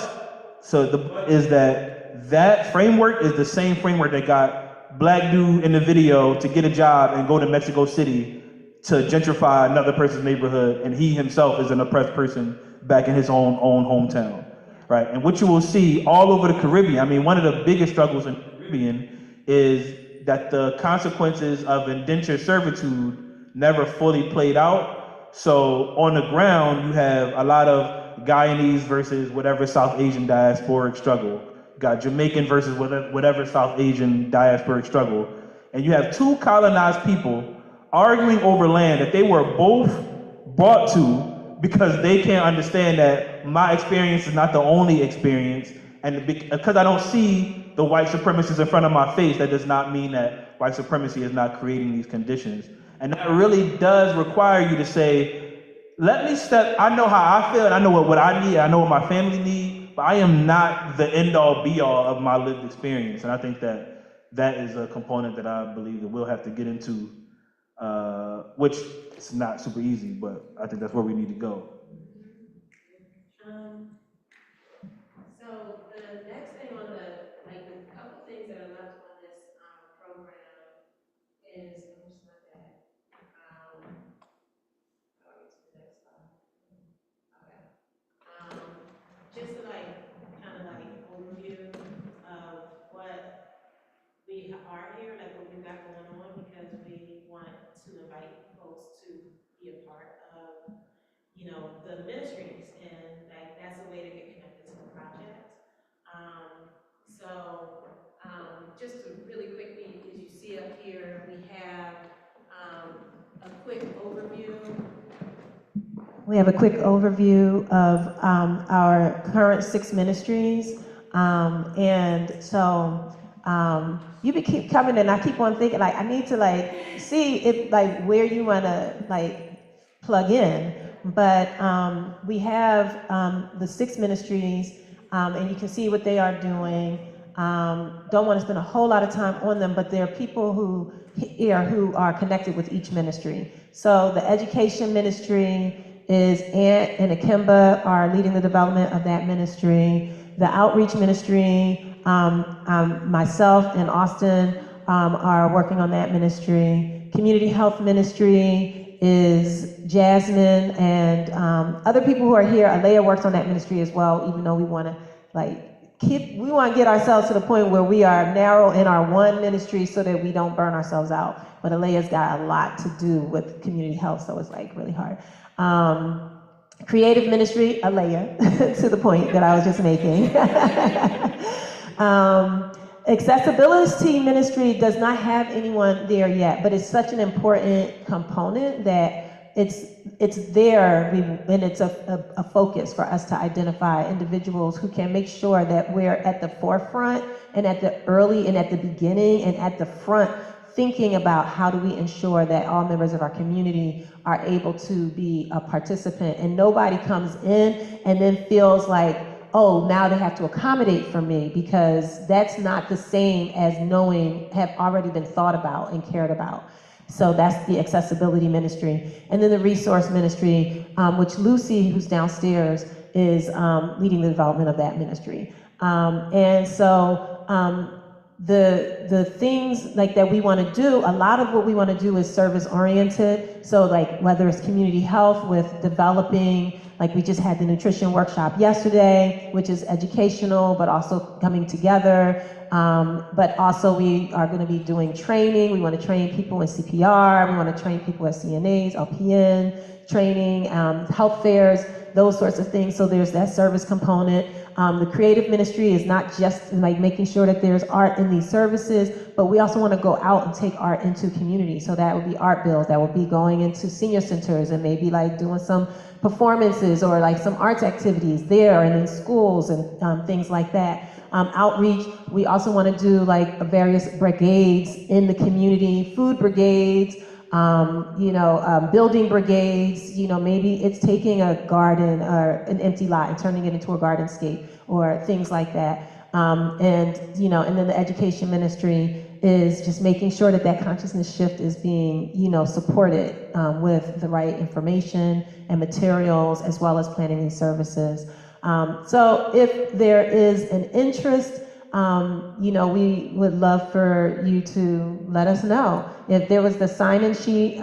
so the but is that framework is the same framework that got black dude in the video to get a job and go to Mexico City to gentrify another person's neighborhood, and he himself is an oppressed person back in his own hometown, right? And what you will see all over the Caribbean, I mean, one of the biggest struggles in the Caribbean is that the consequences of indentured servitude never fully played out. So on the ground, you have a lot of Guyanese versus whatever South Asian diasporic struggle. You got Jamaican versus whatever South Asian diasporic struggle. And you have two colonized people arguing over land that they were both brought to because they can't understand that my experience is not the only experience. And because I don't see the white supremacists in front of my face, that does not mean that white supremacy is not creating these conditions. And that really does require you to say, let me step, I know how I feel, and I know what I need, I know what my family needs, but I am not the end-all be-all of my lived experience. And I think that that is a component that I believe that we'll have to get into, which is not super easy, but I think that's where we need to go. So the next thing on the, like, the couple things that are left on this program is, where's my dad? Oh, it's the next slide. Okay. Just to like, kind of like overview of what we are here, like what we've got going on, because we want to invite folks to be a part of, you know, the ministries, and like that's a way to get connected to the project. Just to really quickly, as you see up here, we have a quick overview. We have a quick overview of our current 6 ministries. And so you keep coming, and I keep on thinking, like, I need to like see if like where you want to like plug in. But we have the 6 ministries, and you can see what they are doing. Don't want to spend a whole lot of time on them, but there are people who are connected with each ministry. So the education ministry is Ant and Akimba are leading the development of that ministry. The outreach ministry, myself and Austin are working on that ministry. Community health ministry is Jasmine and other people who are here. Alea works on that ministry as well, even though we want to like we want to get ourselves to the point where we are narrow in our one ministry so that we don't burn ourselves out. But Alea's got a lot to do with community health, so it's like really hard. Creative ministry, Alea, to the point that I was just making. Accessibility ministry does not have anyone there yet, but it's such an important component that it's there, and it's a focus for us to identify individuals who can make sure that we're at the forefront and at the early and at the beginning and at the front, thinking about how do we ensure that all members of our community are able to be a participant, and nobody comes in and then feels like, oh, now they have to accommodate for me, because that's not the same as knowing have already been thought about and cared about. So that's the accessibility ministry. And then the resource ministry, which Lucy, who's downstairs, is leading the development of that ministry. And so the things like that we want to do, a lot of what we want to do is service oriented. So like whether it's community health with developing, like we just had the nutrition workshop yesterday, which is educational, but also coming together. But also we are going to be doing training. We want to train people in CPR. We want to train people as CNAs, LPN, training, health fairs, those sorts of things. So there's that service component. The creative ministry is not just like making sure that there's art in these services, but we also want to go out and take art into community. So that would be art bills, that would be going into senior centers and maybe like doing some performances or like some arts activities there and in schools and things like that. Outreach, we also want to do like various brigades in the community, food brigades, Building brigades, maybe it's taking a garden or an empty lot and turning it into a gardenscape or things like that. And then the education ministry is just making sure that that consciousness shift is being, supported with the right information and materials, as well as planning these services. So if there is an interest, we would love for you to let us know. If there was the sign-in sheet,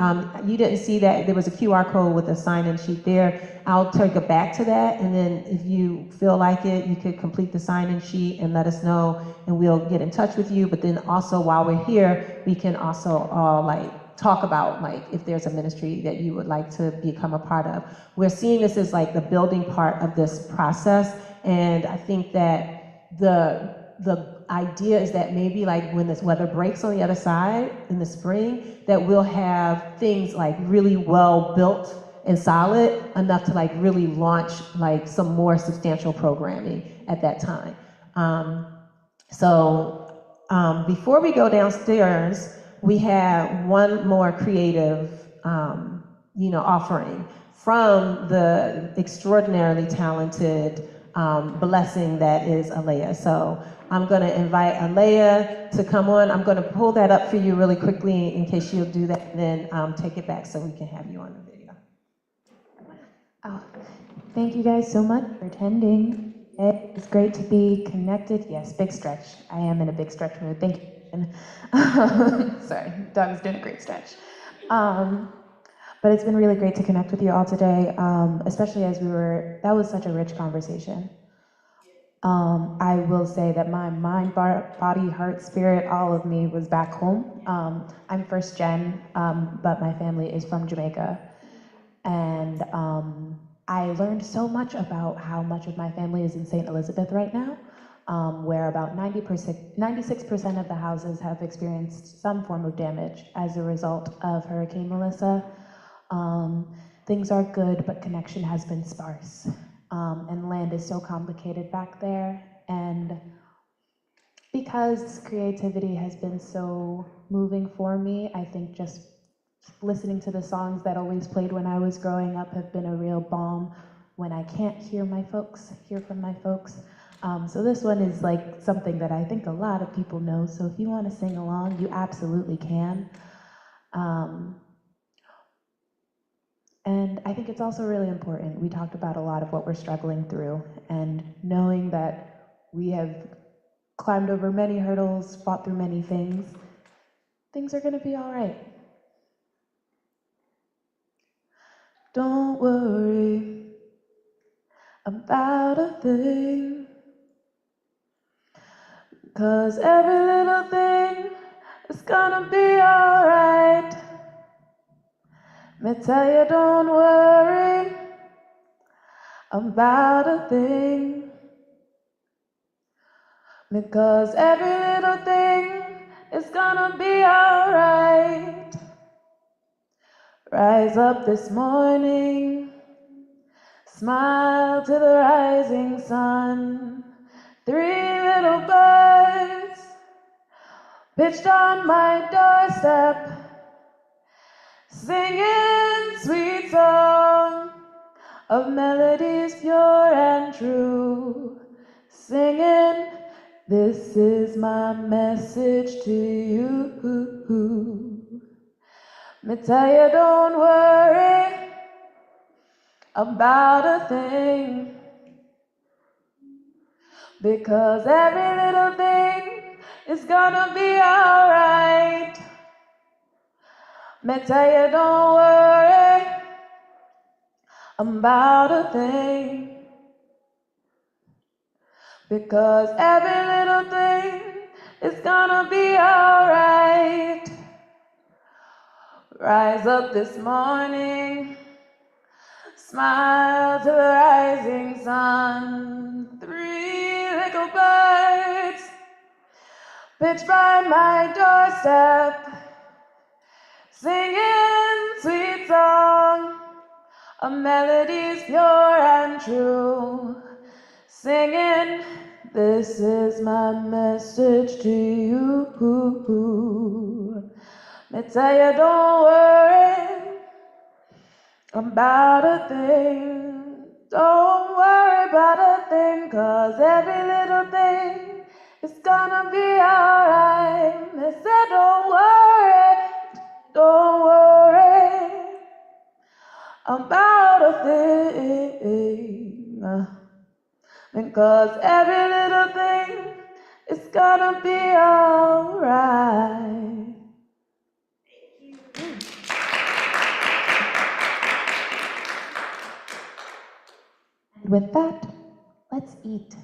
you didn't see that, there was a QR code with a sign-in sheet there. I'll take it back to that, and then if you feel like it, you could complete the sign-in sheet and let us know, and we'll get in touch with you. But then also, while we're here, we can also talk about if there's a ministry that you would like to become a part of. We're seeing this as the building part of this process, and I think that the idea is that maybe when this weather breaks on the other side in the spring, that we'll have things really well built and solid enough to really launch some more substantial programming at that time. Before we go downstairs, we have one more creative offering from the extraordinarily talented blessing that is Alea. So I'm going to invite Alea to come on. I'm going to pull that up for you really quickly in case she'll do that, and then take it back so we can have you on the video. Oh, thank you guys so much for attending. It's great to be connected. Yes, big stretch. I am in a big stretch mood. Thank you. Sorry, dog is doing a great stretch. But it's been really great to connect with you all today, especially as that was such a rich conversation. I will say that my mind, body, heart, spirit, all of me was back home. I'm first gen, but my family is from Jamaica. And I learned so much about how much of my family is in St. Elizabeth right now, where about 96% of the houses have experienced some form of damage as a result of Hurricane Melissa. Things are good, but connection has been sparse. And land is so complicated back there. And because creativity has been so moving for me, I think just listening to the songs that always played when I was growing up have been a real balm when I can't hear from my folks. So this one is something that I think a lot of people know. So if you want to sing along, you absolutely can. And I think it's also really important. We talked about a lot of what we're struggling through, and knowing that we have climbed over many hurdles, fought through many things, things are gonna be all right. Don't worry about a thing, 'cause every little thing is gonna be alright. Me tell you, don't worry about a thing, because every little thing is gonna be alright. Rise up this morning, smile to the rising sun. 3 little birds pitched on my doorstep, singing sweet song of melodies pure and true. Singing, this is my message to you. Me tell you, don't worry about a thing, because every little thing is gonna be alright. Me tell you, don't worry about a thing, because every little thing is gonna be alright. Rise up this morning, smile to the rising sun. 3 little birds pitched by my doorstep, singing sweet song of melodies pure and true. Singing, this is my message to you. Me tell you, don't worry about a thing. Don't worry about a thing, 'cause every little thing is gonna be alright. Me say, don't worry about a thing, because every little thing is gonna be alright. And with that, let's eat.